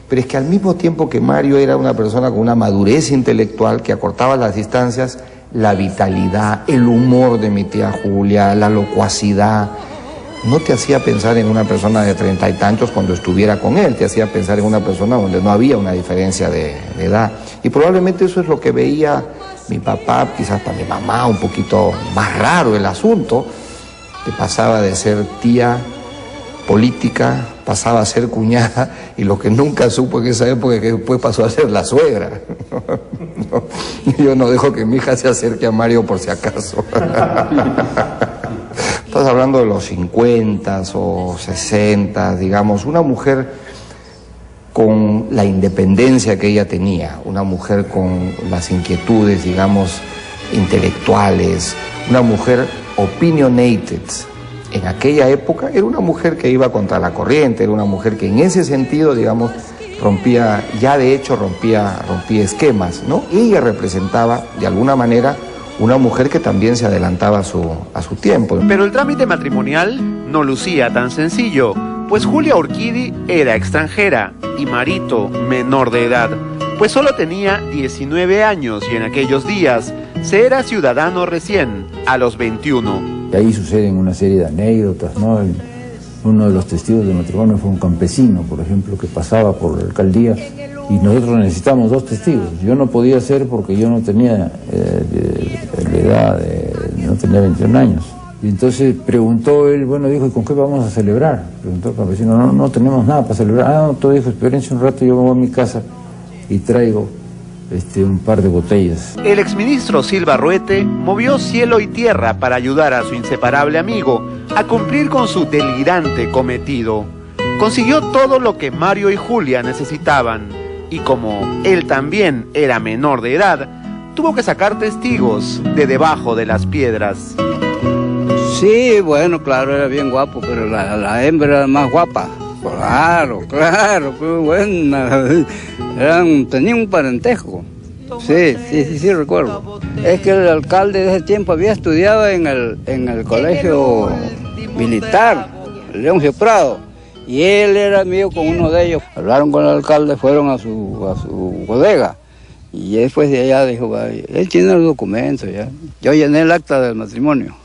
Pero es que al mismo tiempo que Mario era una persona con una madurez intelectual que acortaba las distancias, la vitalidad, el humor de mi tía Julia, la locuacidad, no te hacía pensar en una persona de 30 y tantos cuando estuviera con él, te hacía pensar en una persona donde no había una diferencia de edad. Y probablemente eso es lo que veía mi papá, quizás para mi mamá, un poquito más raro el asunto, que pasaba de ser tía política, pasaba a ser cuñada, y lo que nunca supo en esa época es que después pasó a ser la suegra. Yo no dejo que mi hija se acerque a Mario por si acaso. Estás hablando de los 50 o 60, digamos, una mujer con la independencia que ella tenía, una mujer con las inquietudes, digamos, intelectuales, una mujer opinionated. En aquella época era una mujer que iba contra la corriente, era una mujer que en ese sentido, digamos, rompía, ya de hecho rompía esquemas, ¿no? Ella representaba, de alguna manera, una mujer que también se adelantaba a su tiempo. Pero el trámite matrimonial no lucía tan sencillo, pues Julia Urquidi era extranjera y Marito menor de edad, pues solo tenía 19 años y en aquellos días se era ciudadano recién, a los 21. Y ahí suceden una serie de anécdotas, ¿no? Uno de los testigos del matrimonio fue un campesino, por ejemplo, que pasaba por la alcaldía y nosotros necesitamos 2 testigos. Yo no podía ser porque yo no tenía la edad, no tenía 21 años. Y entonces preguntó él, bueno, dijo, ¿y con qué vamos a celebrar? Preguntó el campesino, no tenemos nada para celebrar. Ah, no, todo dijo, espérense un rato, yo voy a mi casa y traigo un par de botellas. El exministro Silva Ruete movió cielo y tierra para ayudar a su inseparable amigo a cumplir con su delirante cometido. Consiguió todo lo que Mario y Julia necesitaban, y como él también era menor de edad, tuvo que sacar testigos de debajo de las piedras. Sí, bueno, claro, era bien guapo, pero la hembra era más guapa. Claro, pero buena. Tenía un parentesco. Sí, recuerdo. Es que el alcalde de ese tiempo había estudiado en el colegio militar, Leoncio Prado, y él era amigo con uno de ellos. Hablaron con el alcalde, fueron a su bodega, y después de allá dijo, él tiene los documentos ya. Yo llené el acta del matrimonio.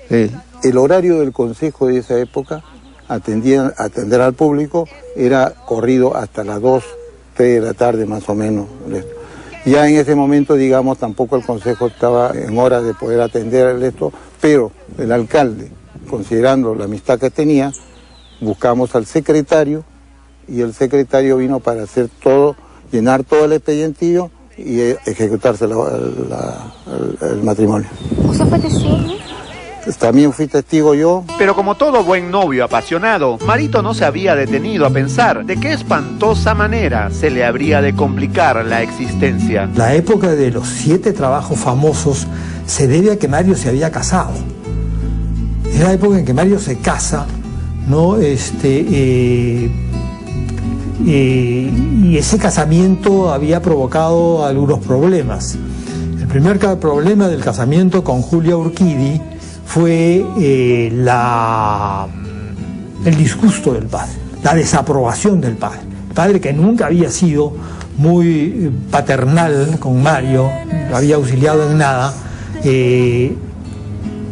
Sí. El horario del consejo de esa época, atender al público, era corrido hasta las 2, 3 de la tarde más o menos. Ya en ese momento, digamos, tampoco el consejo estaba en horas de poder atender esto, pero el alcalde, considerando la amistad que tenía, buscamos al secretario y el secretario vino para hacer todo, llenar todo el expedientillo y ejecutarse el matrimonio. ¿Usted fue testigo? También fui testigo yo. Pero como todo buen novio apasionado, Marito no se había detenido a pensar de qué espantosa manera se le habría de complicar la existencia. La época de los 7 trabajos famosos se debe a que Mario se había casado. Es la época en que Mario se casa, ¿no? Y ese casamiento había provocado algunos problemas. El primer problema del casamiento con Julia Urquidi fue el disgusto del padre, la desaprobación del padre. El padre, que nunca había sido muy paternal con Mario, lo había auxiliado en nada,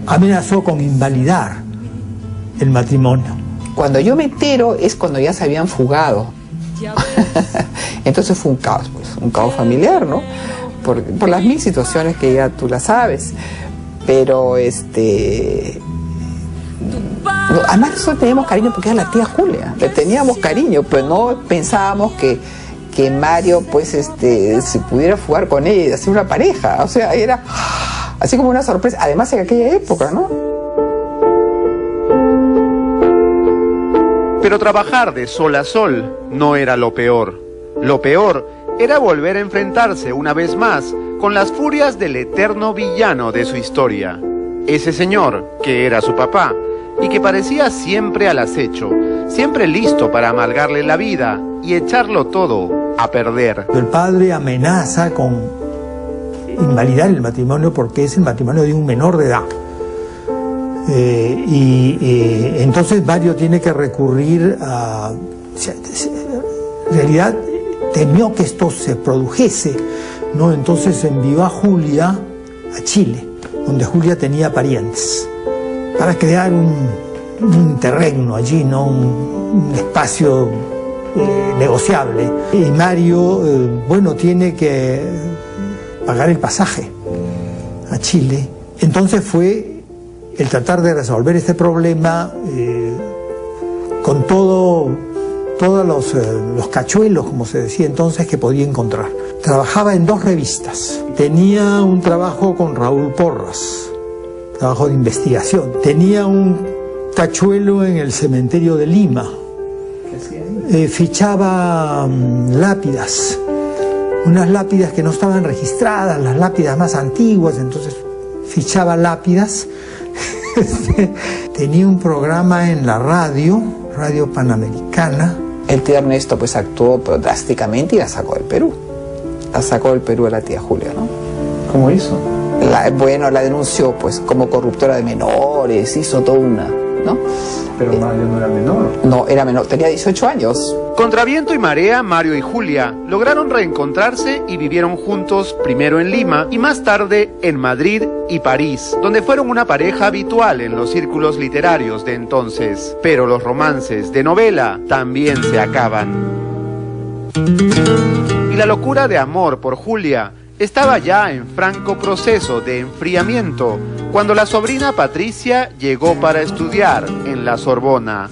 amenazó con invalidar el matrimonio. Cuando yo me entero es cuando ya se habían fugado. Entonces fue un caos, pues, un caos familiar, ¿no? Por las 1000 situaciones que ya tú las sabes. Pero además nosotros teníamos cariño porque era la tía Julia, le teníamos cariño, pero no pensábamos que Mario pues se pudiera fugar con ella y hacer una pareja. O sea, era así como una sorpresa, además en aquella época, ¿no? Pero trabajar de sol a sol no era lo peor. Lo peor era volver a enfrentarse una vez más con las furias del eterno villano de su historia. Ese señor, que era su papá, y que parecía siempre al acecho, siempre listo para amargarle la vida y echarlo todo a perder. El padre amenaza con invalidar el matrimonio porque es el matrimonio de un menor de edad. Entonces Mario tiene que recurrir a... En realidad temió que esto se produjese, ¿no? Entonces envió a Julia a Chile, donde Julia tenía parientes, para crear un interregno allí, ¿no? Un espacio negociable. Y Mario, bueno, tiene que pagar el pasaje a Chile. Entonces fue el tratar de resolver este problema con todos los cachuelos, como se decía entonces, que podía encontrar. Trabajaba en 2 revistas. Tenía un trabajo con Raúl Porras, trabajo de investigación. Tenía un cachuelo en el cementerio de Lima. Fichaba lápidas, unas lápidas que no estaban registradas, las lápidas más antiguas, entonces fichaba lápidas. Tenía un programa en la Radio Panamericana. El tío Ernesto pues actuó drásticamente y la sacó del Perú. La sacó del Perú a la tía Julia, ¿no? ¿Cómo hizo? La denunció pues como corruptora de menores, hizo toda una, ¿no? Pero Mario no era menor. No, era menor, tenía 18 años. Contra viento y marea, Mario y Julia lograron reencontrarse y vivieron juntos primero en Lima y más tarde en Madrid y París, donde fueron una pareja habitual en los círculos literarios de entonces. Pero los romances de novela también se acaban. Y la locura de amor por Julia estaba ya en franco proceso de enfriamiento cuando la sobrina Patricia llegó para estudiar en la Sorbona.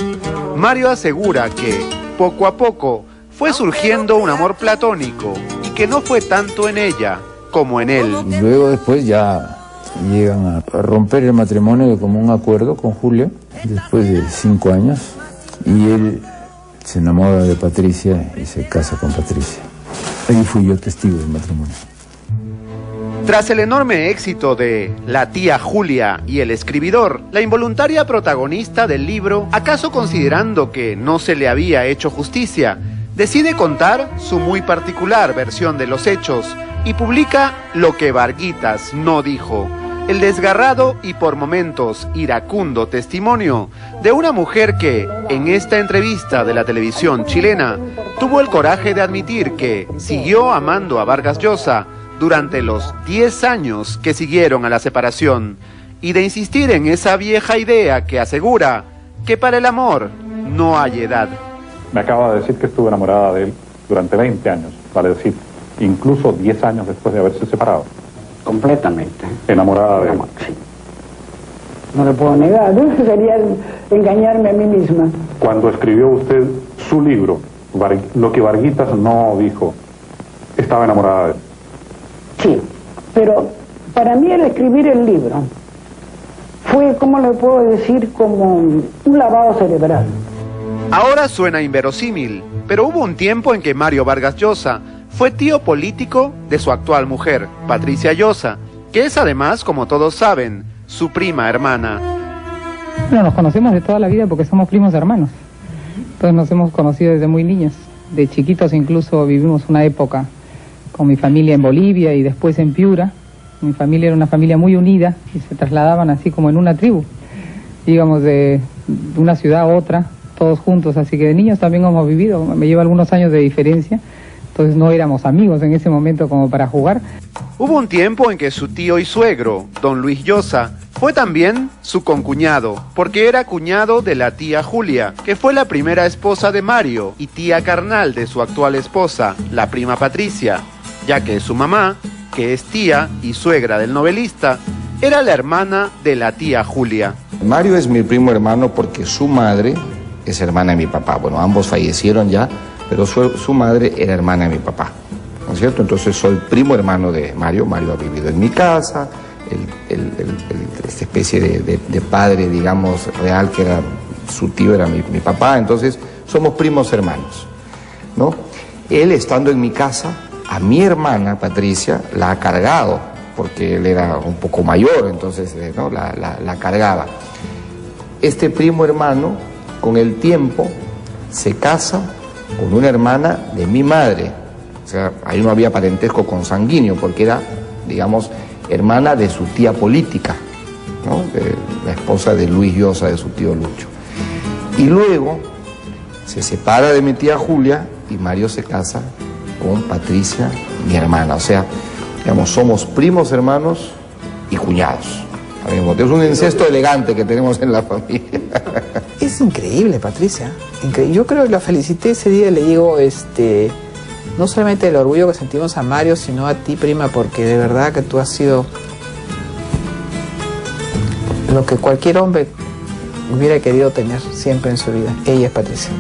Mario asegura que, poco a poco, fue surgiendo un amor platónico y que no fue tanto en ella como en él. Luego después ya llegan a romper el matrimonio de común acuerdo con Julia, después de 5 años, y él se enamora de Patricia y se casa con Patricia. Ahí fui yo testigo del matrimonio. Tras el enorme éxito de La tía Julia y El escribidor, la involuntaria protagonista del libro, acaso considerando que no se le había hecho justicia, decide contar su muy particular versión de los hechos y publica Lo que Varguitas no dijo, el desgarrado y por momentos iracundo testimonio de una mujer que, en esta entrevista de la televisión chilena, tuvo el coraje de admitir que siguió amando a Vargas Llosa durante los 10 años que siguieron a la separación, y de insistir en esa vieja idea que asegura que para el amor no hay edad. Me acaba de decir que estuvo enamorada de él durante 20 años, vale decir, incluso 10 años después de haberse separado. Completamente. Enamorada de él. Sí. No lo puedo negar, sería engañarme a mí misma. Cuando escribió usted su libro, Lo que Varguitas no dijo, ¿estaba enamorada de él? Sí, pero para mí el escribir el libro fue, ¿cómo le puedo decir? Como un lavado cerebral. Ahora suena inverosímil, pero hubo un tiempo en que Mario Vargas Llosa fue tío político de su actual mujer, Patricia Llosa, que es además, como todos saben, su prima hermana. Bueno, nos conocemos de toda la vida porque somos primos hermanos. Entonces nos hemos conocido desde muy niños. De chiquitos incluso vivimos una época con mi familia en Bolivia y después en Piura. Mi familia era una familia muy unida y se trasladaban así como en una tribu. Íbamos de una ciudad a otra, todos juntos, así que de niños también hemos vivido. Me lleva algunos años de diferencia, entonces no éramos amigos en ese momento como para jugar. Hubo un tiempo en que su tío y suegro, don Luis Llosa, fue también su concuñado, porque era cuñado de la tía Julia, que fue la primera esposa de Mario y tía carnal de su actual esposa, la prima Patricia, ya que su mamá, que es tía y suegra del novelista, era la hermana de la tía Julia. Mario es mi primo hermano porque su madre es hermana de mi papá. Bueno, ambos fallecieron ya, pero su madre era hermana de mi papá, ¿no es cierto? Entonces soy primo hermano de Mario. Mario ha vivido en mi casa, esta especie de padre, digamos, real, que era su tío, era mi papá. Entonces somos primos hermanos, ¿no? Él, estando en mi casa, a mi hermana Patricia la ha cargado, porque él era un poco mayor, entonces ¿no? la cargaba. Este primo hermano, con el tiempo, se casa con una hermana de mi madre. O sea, ahí no había parentesco consanguíneo, porque era, digamos, hermana de su tía política, ¿no? La esposa de Luis Llosa, de su tío Lucho. Y luego se separa de mi tía Julia y Mario se casa con Patricia, mi hermana. O sea, digamos, somos primos hermanos y cuñados. Es un incesto elegante que tenemos en la familia. Es increíble, Patricia. Yo creo que la felicité ese día y le digo, no solamente el orgullo que sentimos a Mario, sino a ti, prima, porque de verdad que tú has sido lo que cualquier hombre hubiera querido tener siempre en su vida. Ella es Patricia.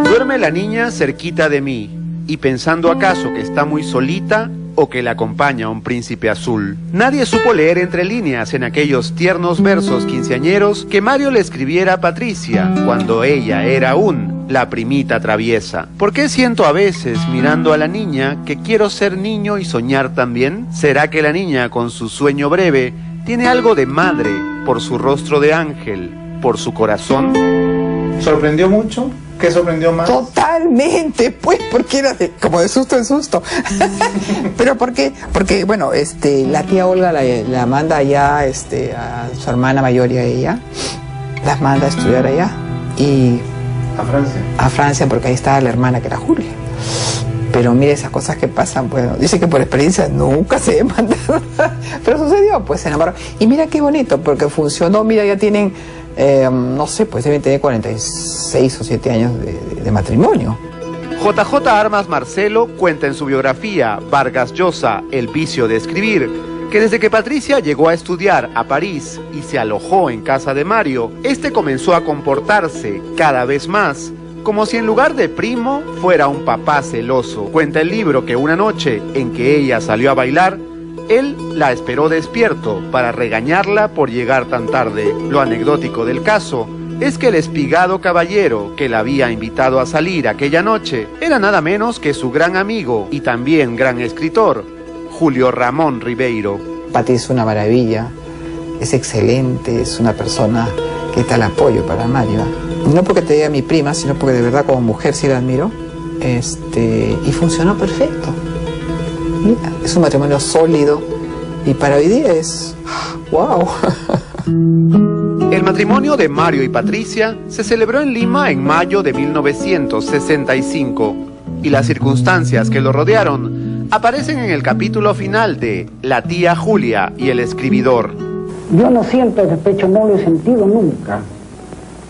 Duerme la niña cerquita de mí, y pensando acaso que está muy solita o que la acompaña un príncipe azul. Nadie supo leer entre líneas en aquellos tiernos versos quinceañeros que Mario le escribiera a Patricia cuando ella era aún la primita traviesa. ¿Por qué siento a veces, mirando a la niña, que quiero ser niño y soñar también? ¿Será que la niña, con su sueño breve, tiene algo de madre por su rostro de ángel, por su corazón? ¿Sorprendió mucho? ¿Qué sorprendió más? Totalmente, pues, porque era como de susto en susto. Pero ¿por qué? Porque, bueno, la tía Olga la manda allá, a su hermana mayor y a ella, las manda a estudiar allá. Y ¿a Francia? A Francia, porque ahí estaba la hermana que era Julia. Pero mire esas cosas que pasan, bueno, dice que por experiencia nunca se mandaron. Pero sucedió, pues se enamoraron. Y mira qué bonito, porque funcionó, mira, ya tienen, no sé, pues deben tener 46 o 7 años de matrimonio. JJ Armas Marcelo cuenta en su biografía Vargas Llosa, El vicio de escribir, que desde que Patricia llegó a estudiar a París y se alojó en casa de Mario, este comenzó a comportarse cada vez más como si en lugar de primo fuera un papá celoso. Cuenta el libro que una noche en que ella salió a bailar, él la esperó despierto para regañarla por llegar tan tarde. Lo anecdótico del caso es que el espigado caballero que la había invitado a salir aquella noche era nada menos que su gran amigo y también gran escritor, Julio Ramón Ribeiro. Pati es una maravilla, es excelente, es una persona que está al apoyo para Mario. No porque te diga mi prima, sino porque de verdad como mujer sí la admiro. Y funcionó perfecto. Mira, es un matrimonio sólido y para hoy día es... ¡wow! El matrimonio de Mario y Patricia se celebró en Lima en mayo de 1965 y las circunstancias que lo rodearon aparecen en el capítulo final de La tía Julia y el escribidor. Yo no siento despecho, no lo he sentido nunca.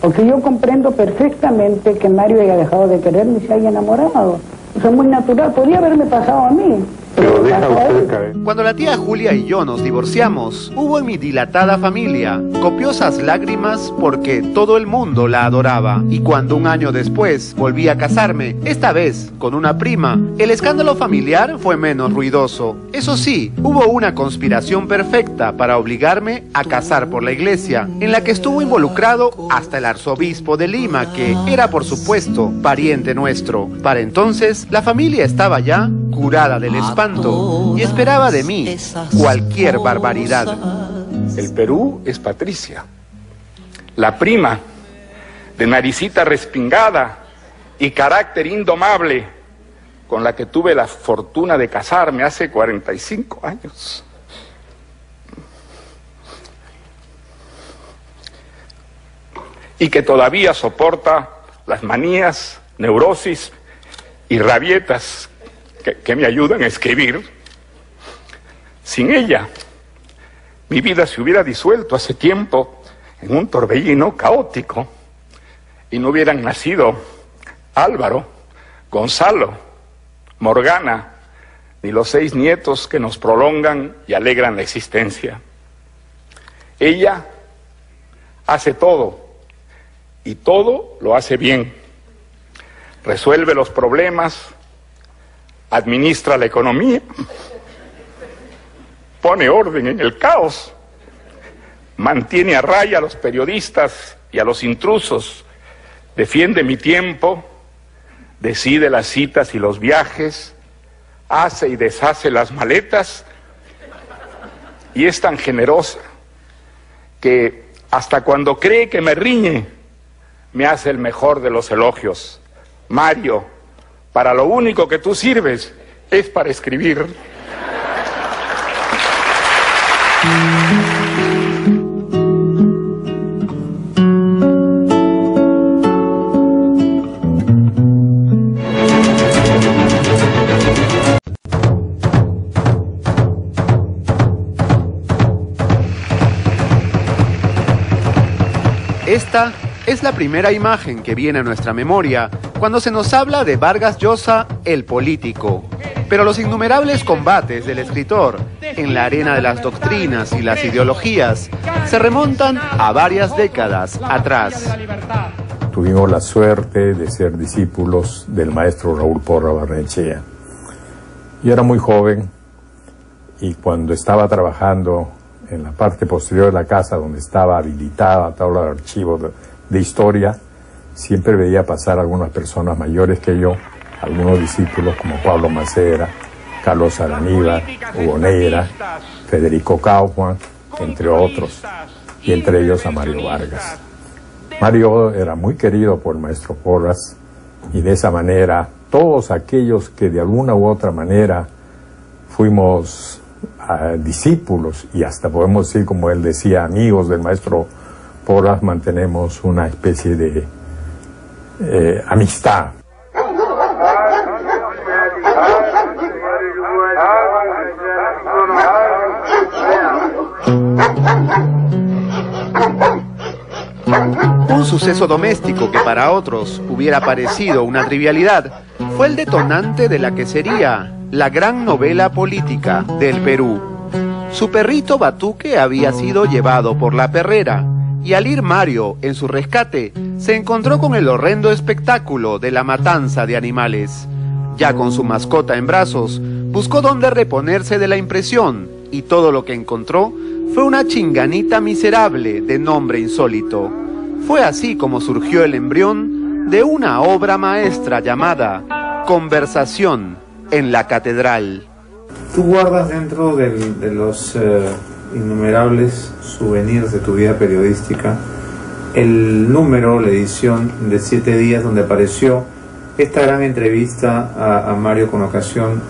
Porque yo comprendo perfectamente que Mario haya dejado de quererme y se haya enamorado. Eso es muy natural, podría haberme pasado a mí. Pero deja usted caer. Cuando la tía Julia y yo nos divorciamos, hubo en mi dilatada familia copiosas lágrimas porque todo el mundo la adoraba. Y cuando un año después volví a casarme, esta vez con una prima, el escándalo familiar fue menos ruidoso. Eso sí, hubo una conspiración perfecta para obligarme a casar por la iglesia, en la que estuvo involucrado hasta el arzobispo de Lima, que era por supuesto pariente nuestro. Para entonces, la familia estaba ya curada del espanto y esperaba de mí cualquier barbaridad. El Perú es Patricia, la prima de naricita respingada y carácter indomable con la que tuve la fortuna de casarme hace 45 años. Y que todavía soporta las manías, neurosis y rabietas que me ayudan a escribir. Sin ella, mi vida se hubiera disuelto hace tiempo en un torbellino caótico y no hubieran nacido Álvaro, Gonzalo, Morgana, ni los 6 nietos que nos prolongan y alegran la existencia. Ella hace todo y todo lo hace bien. Resuelve los problemas, administra la economía, pone orden en el caos, mantiene a raya a los periodistas y a los intrusos, defiende mi tiempo, decide las citas y los viajes, hace y deshace las maletas y es tan generosa que hasta cuando cree que me riñe, me hace el mejor de los elogios. Mario, para lo único que tú sirves es para escribir. Esta es la primera imagen que viene a nuestra memoria cuando se nos habla de Vargas Llosa, el político. Pero los innumerables combates del escritor en la arena de las doctrinas y las ideologías se remontan a varias décadas atrás. Tuvimos la suerte de ser discípulos del maestro Raúl Porras Barrenechea. Yo era muy joven y cuando estaba trabajando en la parte posterior de la casa donde estaba habilitada tabla de archivos de historia, siempre veía pasar algunas personas mayores que yo, algunos discípulos como Pablo Macera, Carlos Araníbar, Hugo Neira, Federico Kaufmann, entre otros, y entre ellos a Mario Vargas. Mario era muy querido por el maestro Porras y de esa manera todos aquellos que de alguna u otra manera fuimos discípulos y hasta podemos decir, como él decía, amigos del maestro Porras, mantenemos una especie de amistad. Un suceso doméstico que para otros hubiera parecido una trivialidad fue el detonante de la que sería la gran novela política del Perú. Su perrito Batuque había sido llevado por la perrera y al ir Mario en su rescate se encontró con el horrendo espectáculo de la matanza de animales. Ya con su mascota en brazos, buscó dónde reponerse de la impresión y todo lo que encontró fue una chinganita miserable de nombre insólito. Fue así como surgió el embrión de una obra maestra llamada Conversación en la Catedral. Tú guardas dentro de los innumerables souvenirs de tu vida periodística el número, la edición de 7 días donde apareció esta gran entrevista a Mario con ocasión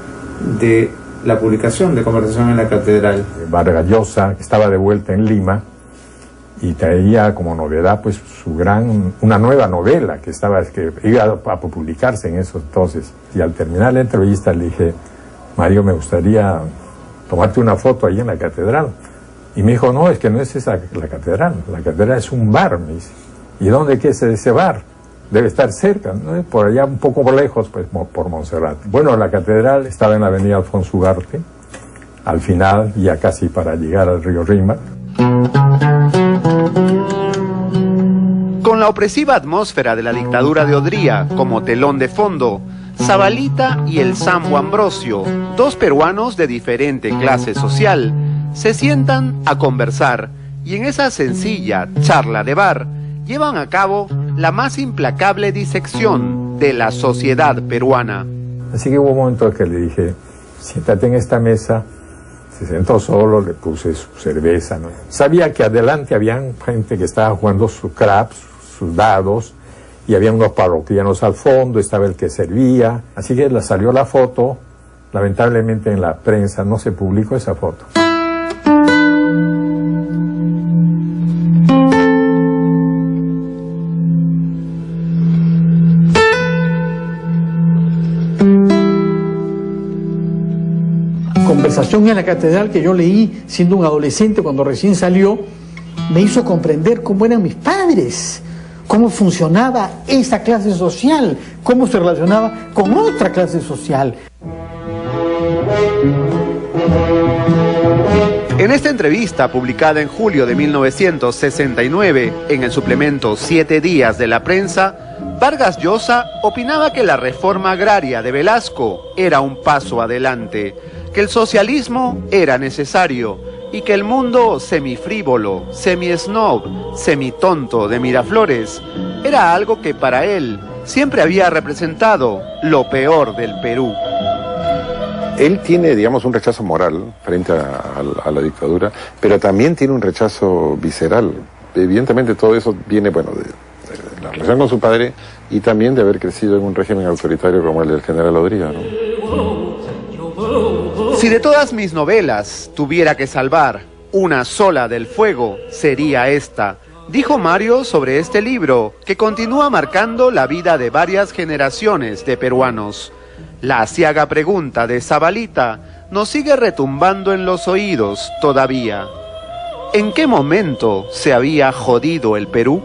de la publicación de Conversación en la Catedral. Vargas Llosa estaba de vuelta en Lima y traía como novedad pues una nueva novela que iba a publicarse en esos entonces. Y al terminar la entrevista le dije: Mario, me gustaría tomarte una foto ahí en la catedral. Y me dijo: no, es que no es esa la catedral es un bar, me dice. ¿Y dónde es ese bar? Debe estar cerca, ¿no? Por allá un poco lejos, pues por Montserrat. Bueno, la catedral estaba en la avenida Alfonso Ugarte, al final, ya casi para llegar al río Rímac. Con la opresiva atmósfera de la dictadura de Odría como telón de fondo, Zabalita y el Sambo Ambrosio, dos peruanos de diferente clase social, se sientan a conversar y en esa sencilla charla de bar llevan a cabo la más implacable disección de la sociedad peruana. Así que hubo un momento que le dije: siéntate en esta mesa. Se sentó solo, le puse su cerveza, ¿no? Sabía que adelante habían gente que estaba jugando su craps, sus dados, y había unos parroquianos al fondo, estaba el que servía. Así que le salió la foto. Lamentablemente en la prensa no se publicó esa foto. Conversación en la Catedral, que yo leí siendo un adolescente cuando recién salió, me hizo comprender cómo eran mis padres, cómo funcionaba esa clase social, cómo se relacionaba con otra clase social. En esta entrevista, publicada en julio de 1969 en el suplemento 7 días de la prensa, Vargas Llosa opinaba que la reforma agraria de Velasco era un paso adelante, que el socialismo era necesario y que el mundo semifrívolo, semi-snob, semitonto de Miraflores era algo que para él siempre había representado lo peor del Perú. Él tiene, digamos, un rechazo moral frente a la dictadura, pero también tiene un rechazo visceral. Evidentemente todo eso viene, bueno, de la relación con su padre y también de haber crecido en un régimen autoritario como el del general Odría, ¿no? Si de todas mis novelas tuviera que salvar una sola del fuego, sería esta, dijo Mario sobre este libro, que continúa marcando la vida de varias generaciones de peruanos. La aciaga pregunta de Zabalita nos sigue retumbando en los oídos todavía. ¿En qué momento se había jodido el Perú?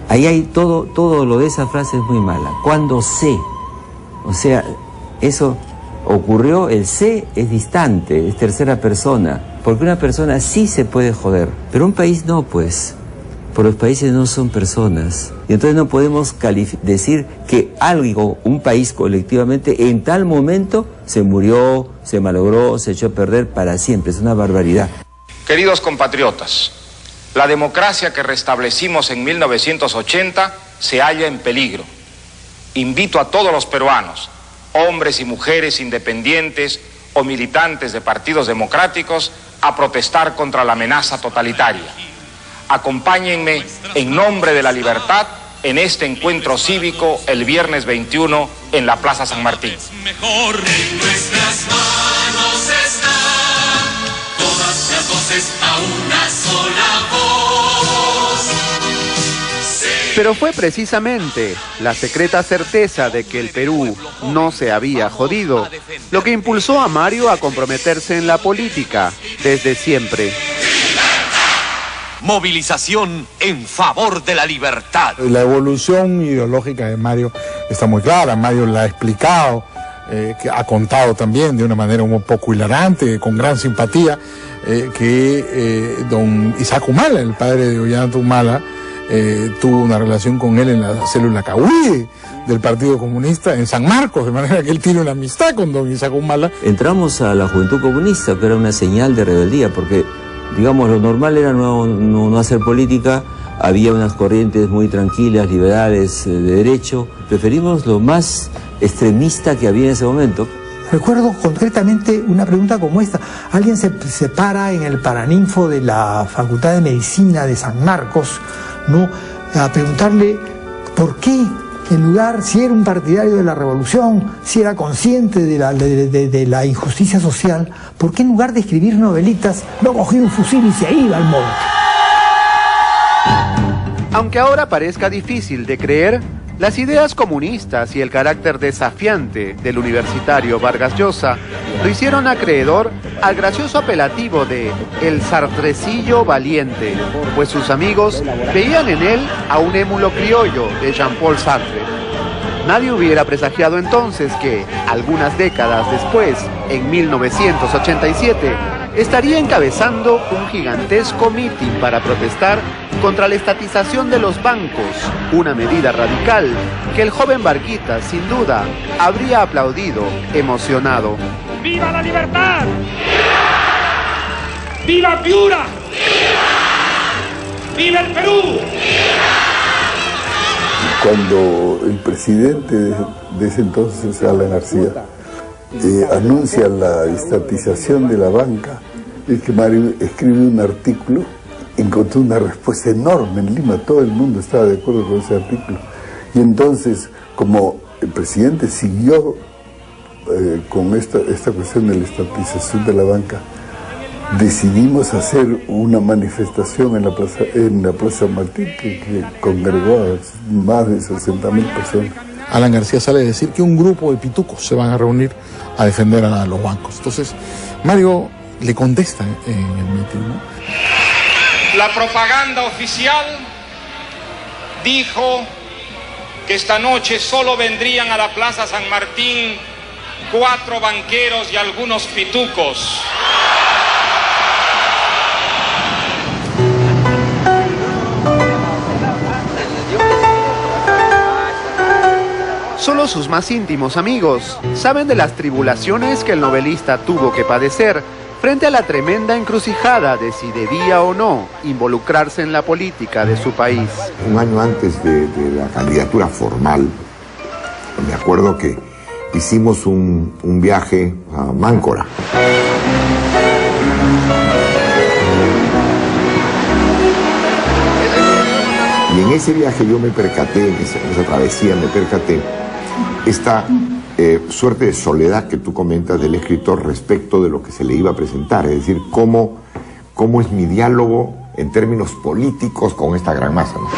Ahí hay todo lo de esa frase es muy mala. Cuando sé, o sea, eso ocurrió, el sé es distante, es tercera persona, porque una persona sí se puede joder, pero un país no, pues, porque los países no son personas, y entonces no podemos decir que algo, un país colectivamente, en tal momento se murió, se malogró, se echó a perder para siempre, es una barbaridad. Queridos compatriotas, la democracia que restablecimos en 1980 se halla en peligro. Invito a todos los peruanos, hombres y mujeres independientes o militantes de partidos democráticos, a protestar contra la amenaza totalitaria. Acompáñenme en nombre de la libertad en este encuentro cívico el viernes 21 en la Plaza San Martín. Mejor en nuestras manos está, todas las voces a una sola voz. Pero fue precisamente la secreta certeza de que el Perú no se había jodido lo que impulsó a Mario a comprometerse en la política desde siempre. Movilización en favor de la libertad. La evolución ideológica de Mario está muy clara. Mario la ha explicado, que ha contado también de una manera un poco hilarante, con gran simpatía, que don Isaac Humala, el padre de Ollanta Humala, tuvo una relación con él en la célula Cahuí del Partido Comunista en San Marcos, de manera que él tiene una amistad con don Isaac Humala. Entramos a la Juventud Comunista, que era una señal de rebeldía, porque digamos, lo normal era no hacer política, había unas corrientes muy tranquilas, liberales, de derecho. Preferimos lo más extremista que había en ese momento. Recuerdo concretamente una pregunta como esta. Alguien se para en el Paraninfo de la Facultad de Medicina de San Marcos, ¿no?, a preguntarle por qué, en lugar, si era un partidario de la revolución, si era consciente de la injusticia social, ¿por qué en lugar de escribir novelitas no cogía un fusil y se iba al monte? Aunque ahora parezca difícil de creer, las ideas comunistas y el carácter desafiante del universitario Vargas Llosa lo hicieron acreedor al gracioso apelativo de El Sartrecillo Valiente, pues sus amigos veían en él a un émulo criollo de Jean-Paul Sartre. Nadie hubiera presagiado entonces que, algunas décadas después, en 1987, estaría encabezando un gigantesco mitin para protestar contra la estatización de los bancos, una medida radical que el joven Varguita, sin duda, habría aplaudido emocionado. ¡Viva la libertad! ¡Viva Piura! ¡Viva el Perú! Cuando el presidente de ese entonces, Alan García, anuncia la estatización de la banca, es que Mario escribe un artículo, encontró una respuesta enorme en Lima, todo el mundo estaba de acuerdo con ese artículo. Y entonces, como el presidente siguió con esta cuestión de la estatización de la banca, decidimos hacer una manifestación en la Plaza Martín que congregó a más de 60.000 personas. Alan García sale a decir que un grupo de pitucos se van a reunir a defender a los bancos. Entonces, Mario le contesta en el mitin, ¿no? La propaganda oficial dijo que esta noche solo vendrían a la Plaza San Martín 4 banqueros y algunos pitucos. Solo sus más íntimos amigos saben de las tribulaciones que el novelista tuvo que padecer frente a la tremenda encrucijada de si debía o no involucrarse en la política de su país. Un año antes de la candidatura formal, me acuerdo que hicimos un viaje a Máncora. Y en ese viaje yo me percaté, en esa travesía me percaté, esta suerte de soledad que tú comentas del escritor respecto de lo que se le iba a presentar, es decir, cómo es mi diálogo en términos políticos con esta gran masa, ¿no?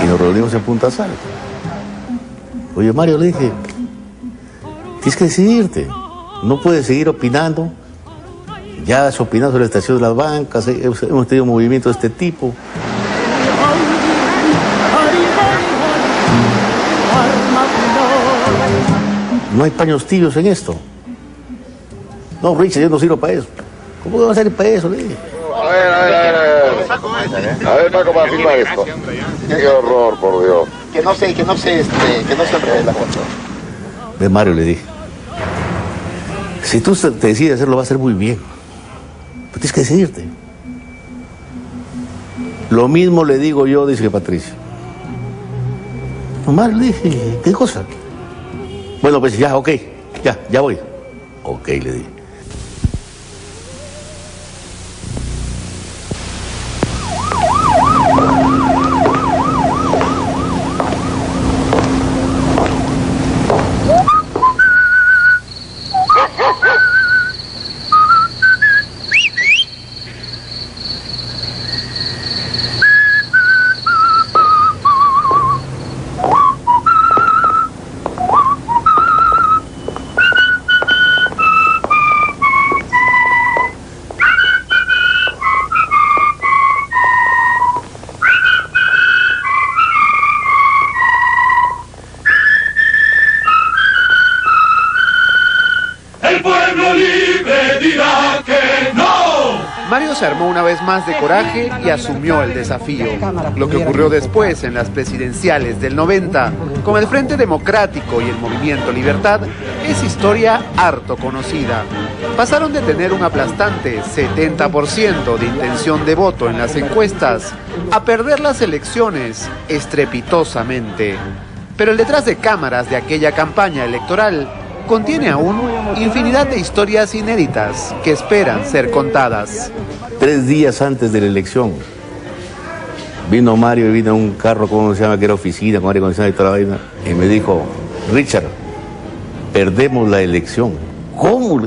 Y nos reunimos en Punta Sal. Oye, Mario, le dije, tienes que decidirte, no puedes seguir opinando Ya has opinado sobre la estación de las bancas, hemos tenido movimientos de este tipo. No hay paños tibios en esto. No, Richard, yo no sirvo para eso. ¿Cómo que va a salir para eso? A ver, Paco, para filmar esto. Qué horror, por Dios. Que no se enrede la foto. De Mario le dije. Si tú te decides hacerlo, va a ser muy bien. Pero tienes que decidirte. Lo mismo le digo yo, dice Patricia. No, Mario, le dije, ¿qué cosa? Bueno, pues ya, ok, ya voy. Ok, le dije. Mario se armó una vez más de coraje y asumió el desafío. Lo que ocurrió después en las presidenciales del 90 con el Frente Democrático y el Movimiento Libertad es historia harto conocida. Pasaron de tener un aplastante 70% de intención de voto en las encuestas a perder las elecciones estrepitosamente. Pero el detrás de cámaras de aquella campaña electoral contiene aún infinidad de historias inéditas que esperan ser contadas. 3 días antes de la elección, vino Mario y vino un carro, ¿cómo se llama? Que era oficina, con aire acondicionado y toda la vaina, y me dijo, Richard, perdemos la elección. ¿Cómo?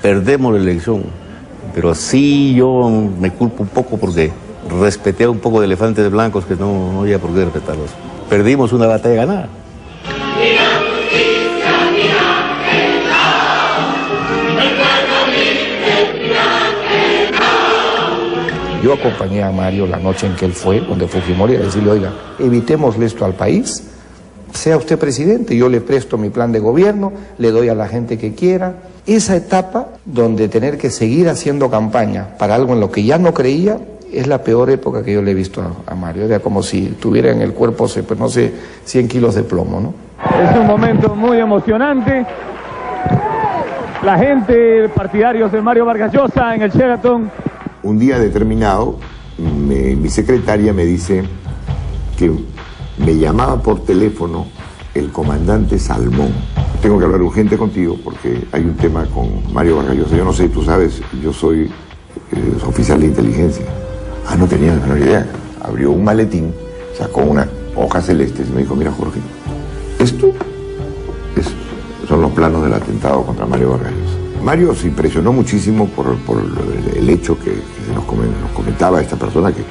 Perdemos la elección. Pero así yo me culpo un poco porque respeté un poco de elefantes blancos que no había por qué respetarlos. Perdimos una batalla ganada. Yo acompañé a Mario la noche en que él fue, donde Fujimori, a decirle, oiga, evitémosle esto al país, sea usted presidente, yo le presto mi plan de gobierno, le doy a la gente que quiera. Esa etapa donde tener que seguir haciendo campaña para algo en lo que ya no creía, es la peor época que yo le he visto a Mario. Era como si tuviera en el cuerpo, pues no sé, 100 kilos de plomo, ¿no? Es un momento muy emocionante. La gente, partidarios de Mario Vargas Llosa en el Sheraton. Un día determinado, mi secretaria me dice que me llamaba por teléfono el comandante Salmón. Tengo que hablar urgente contigo porque hay un tema con Mario Vargas Llosa. Yo no sé, tú sabes, yo soy oficial de inteligencia. Ah, no tenía la menor idea. Abrió un maletín, sacó una hoja celeste y me dijo, mira Jorge, esto son los planos del atentado contra Mario Vargas Llosa. Mario se impresionó muchísimo por el hecho que se nos comentaba esta persona que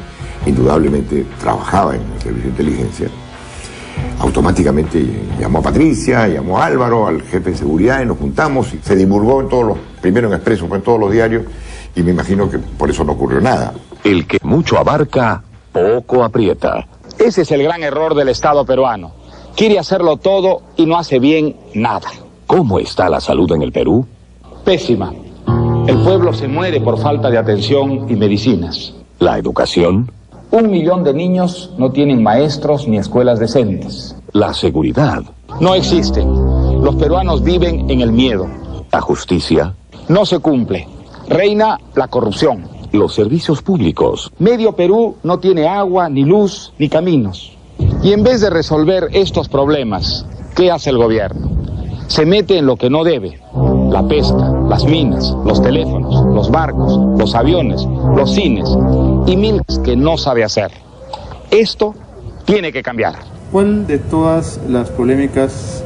indudablemente trabajaba en el servicio de inteligencia. Automáticamente llamó a Patricia, llamó a Álvaro, al jefe de seguridad, y nos juntamos y se divulgó primero en Expreso, fue en todos los diarios, y me imagino que por eso no ocurrió nada. El que mucho abarca, poco aprieta. Ese es el gran error del Estado peruano. Quiere hacerlo todo y no hace bien nada. ¿Cómo está la salud en el Perú? Pésima. El pueblo se muere por falta de atención y medicinas. ¿La educación? 1 millón de niños no tienen maestros ni escuelas decentes. ¿La seguridad? No existe. Los peruanos viven en el miedo. ¿La justicia? No se cumple. Reina la corrupción. ¿Los servicios públicos? Medio Perú no tiene agua, ni luz, ni caminos. Y en vez de resolver estos problemas, ¿qué hace el gobierno? Se mete en lo que no debe. La pesca, las minas, los teléfonos, los barcos, los aviones, los cines y mil que no sabe hacer. Esto tiene que cambiar. ¿Cuál de todas las polémicas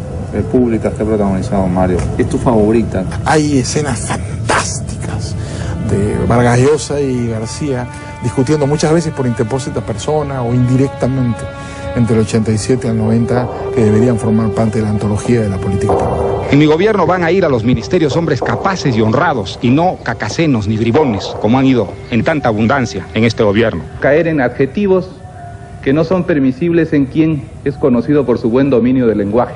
públicas que ha protagonizado Mario es tu favorita? Hay escenas fantásticas de Vargas Llosa y García discutiendo muchas veces por interpósita persona o indirectamente entre el 87 al 90 que deberían formar parte de la antología de la política peruana. En mi gobierno van a ir a los ministerios hombres capaces y honrados y no cacasenos ni bribones, como han ido en tanta abundancia en este gobierno. Caer en adjetivos que no son permisibles en quien es conocido por su buen dominio del lenguaje.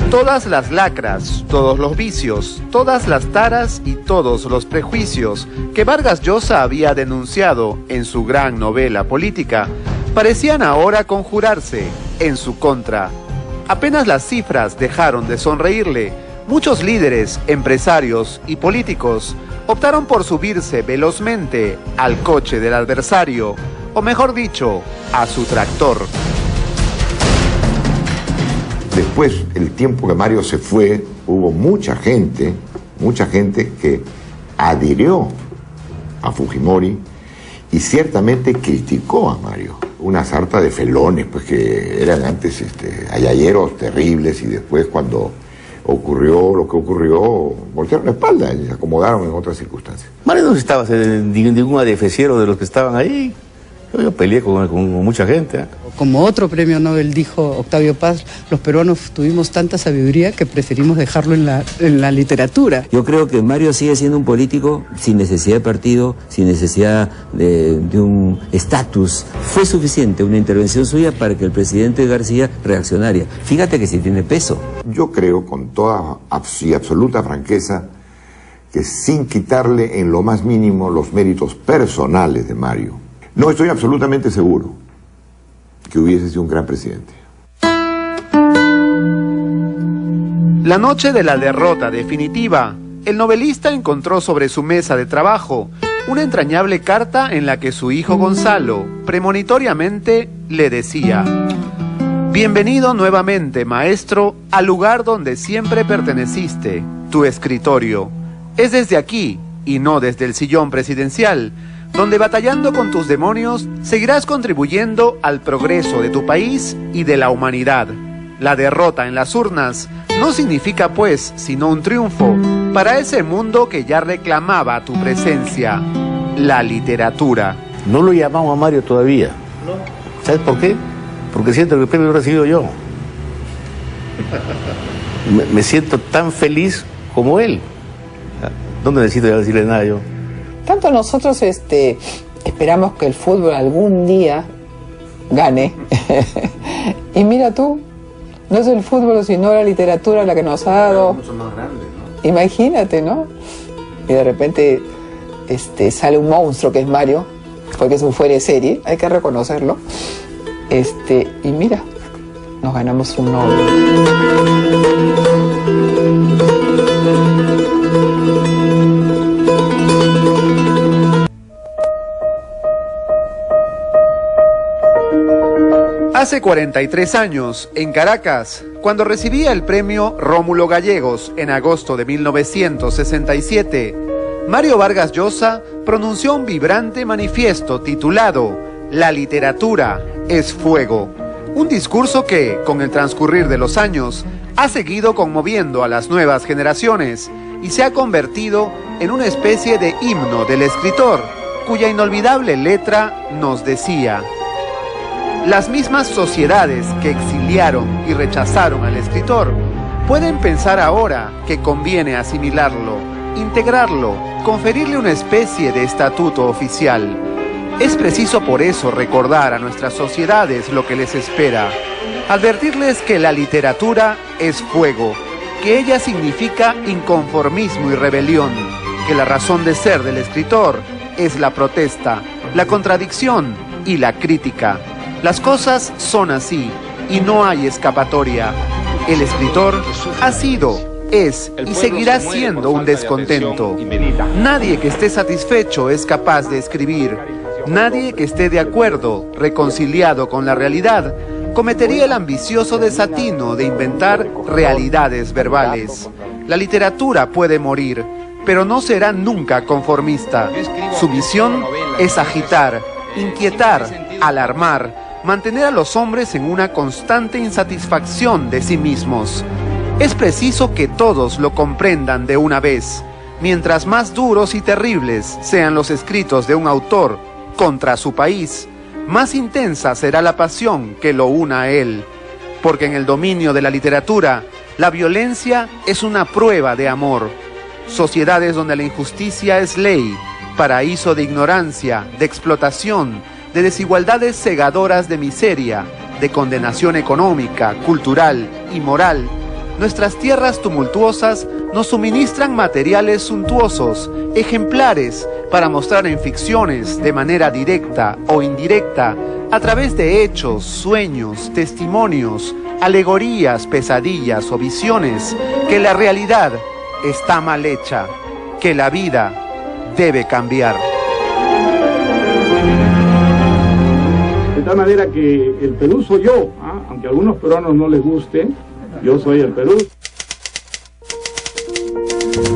Todas las lacras, todos los vicios, todas las taras y todos los prejuicios que Vargas Llosa había denunciado en su gran novela política parecían ahora conjurarse en su contra. Apenas las cifras dejaron de sonreírle, muchos líderes, empresarios y políticos optaron por subirse velozmente al coche del adversario, o mejor dicho, a su tractor. Después, el tiempo que Mario se fue, hubo mucha gente que adhirió a Fujimori y ciertamente criticó a Mario. Una sarta de felones, pues que eran antes ayayeros terribles y después cuando ocurrió lo que ocurrió, voltearon la espalda y se acomodaron en otras circunstancias. Mario no estaba en ningún adefesiero de los que estaban ahí. Yo peleé con mucha gente, ¿eh? Como otro premio Nobel dijo Octavio Paz, los peruanos tuvimos tanta sabiduría que preferimos dejarlo en la literatura. Yo creo que Mario sigue siendo un político sin necesidad de partido, sin necesidad de un estatus. Fue suficiente una intervención suya para que el presidente García reaccionara. Fíjate que sí tiene peso. Yo creo con toda y absoluta franqueza que sin quitarle en lo más mínimo los méritos personales de Mario, no estoy absolutamente seguro que hubiese sido un gran presidente. La noche de la derrota definitiva, el novelista encontró sobre su mesa de trabajo una entrañable carta en la que su hijo Gonzalo premonitoriamente le decía: bienvenido nuevamente, maestro, al lugar donde siempre perteneciste, tu escritorio. Es desde aquí, y no desde el sillón presidencial, donde batallando con tus demonios seguirás contribuyendo al progreso de tu país y de la humanidad. La derrota en las urnas no significa pues sino un triunfo para ese mundo que ya reclamaba tu presencia, la literatura. No lo llamamos a Mario todavía. ¿Sabes por qué? Porque siento que el premio lo he recibido yo. Me siento tan feliz como él. ¿Dónde necesito ya decirle nada yo? Tanto nosotros esperamos que el fútbol algún día gane. Y mira tú, no es el fútbol sino la literatura la que nos ha dado. Mucho más grande, ¿no? Imagínate, ¿no? Y de repente sale un monstruo que es Mario, porque es un fuera de serie, hay que reconocerlo. Y mira, nos ganamos un Nobel. Hace 43 años, en Caracas, cuando recibía el premio Rómulo Gallegos en agosto de 1967, Mario Vargas Llosa pronunció un vibrante manifiesto titulado La literatura es fuego. Un discurso que, con el transcurrir de los años, ha seguido conmoviendo a las nuevas generaciones y se ha convertido en una especie de himno del escritor, cuya inolvidable letra nos decía: las mismas sociedades que exiliaron y rechazaron al escritor pueden pensar ahora que conviene asimilarlo, integrarlo, conferirle una especie de estatuto oficial. Es preciso por eso recordar a nuestras sociedades lo que les espera, advertirles que la literatura es fuego, que ella significa inconformismo y rebelión, que la razón de ser del escritor es la protesta, la contradicción y la crítica. Las cosas son así y no hay escapatoria. El escritor ha sido, es y seguirá siendo un descontento. Nadie que esté satisfecho es capaz de escribir. Nadie que esté de acuerdo, reconciliado con la realidad, cometería el ambicioso desatino de inventar realidades verbales. La literatura puede morir, pero no será nunca conformista. Su misión es agitar, inquietar, alarmar, mantener a los hombres en una constante insatisfacción de sí mismos. Es preciso que todos lo comprendan de una vez. Mientras más duros y terribles sean los escritos de un autor contra su país, más intensa será la pasión que lo una a él. Porque en el dominio de la literatura, la violencia es una prueba de amor. Sociedades donde la injusticia es ley, paraíso de ignorancia, de explotación, de desigualdades cegadoras de miseria, de condenación económica, cultural y moral. Nuestras tierras tumultuosas nos suministran materiales suntuosos, ejemplares, para mostrar en ficciones de manera directa o indirecta, a través de hechos, sueños, testimonios, alegorías, pesadillas o visiones, que la realidad está mal hecha, que la vida debe cambiar. De tal manera que el Perú soy yo, aunque a algunos peruanos no les guste, yo soy el Perú.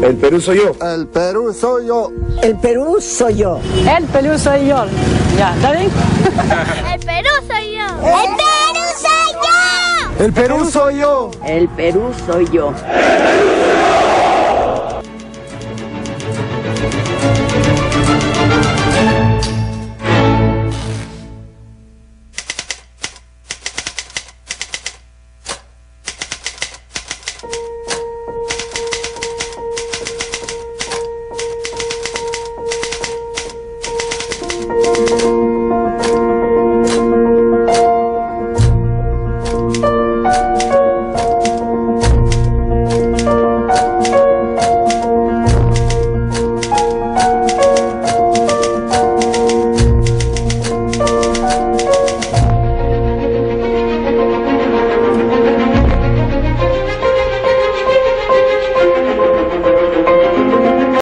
El Perú soy yo. El Perú soy yo. El Perú soy yo. El Perú soy yo. Ya, ¿está bien? El Perú soy yo. El Perú soy yo. El Perú soy yo. El Perú soy yo.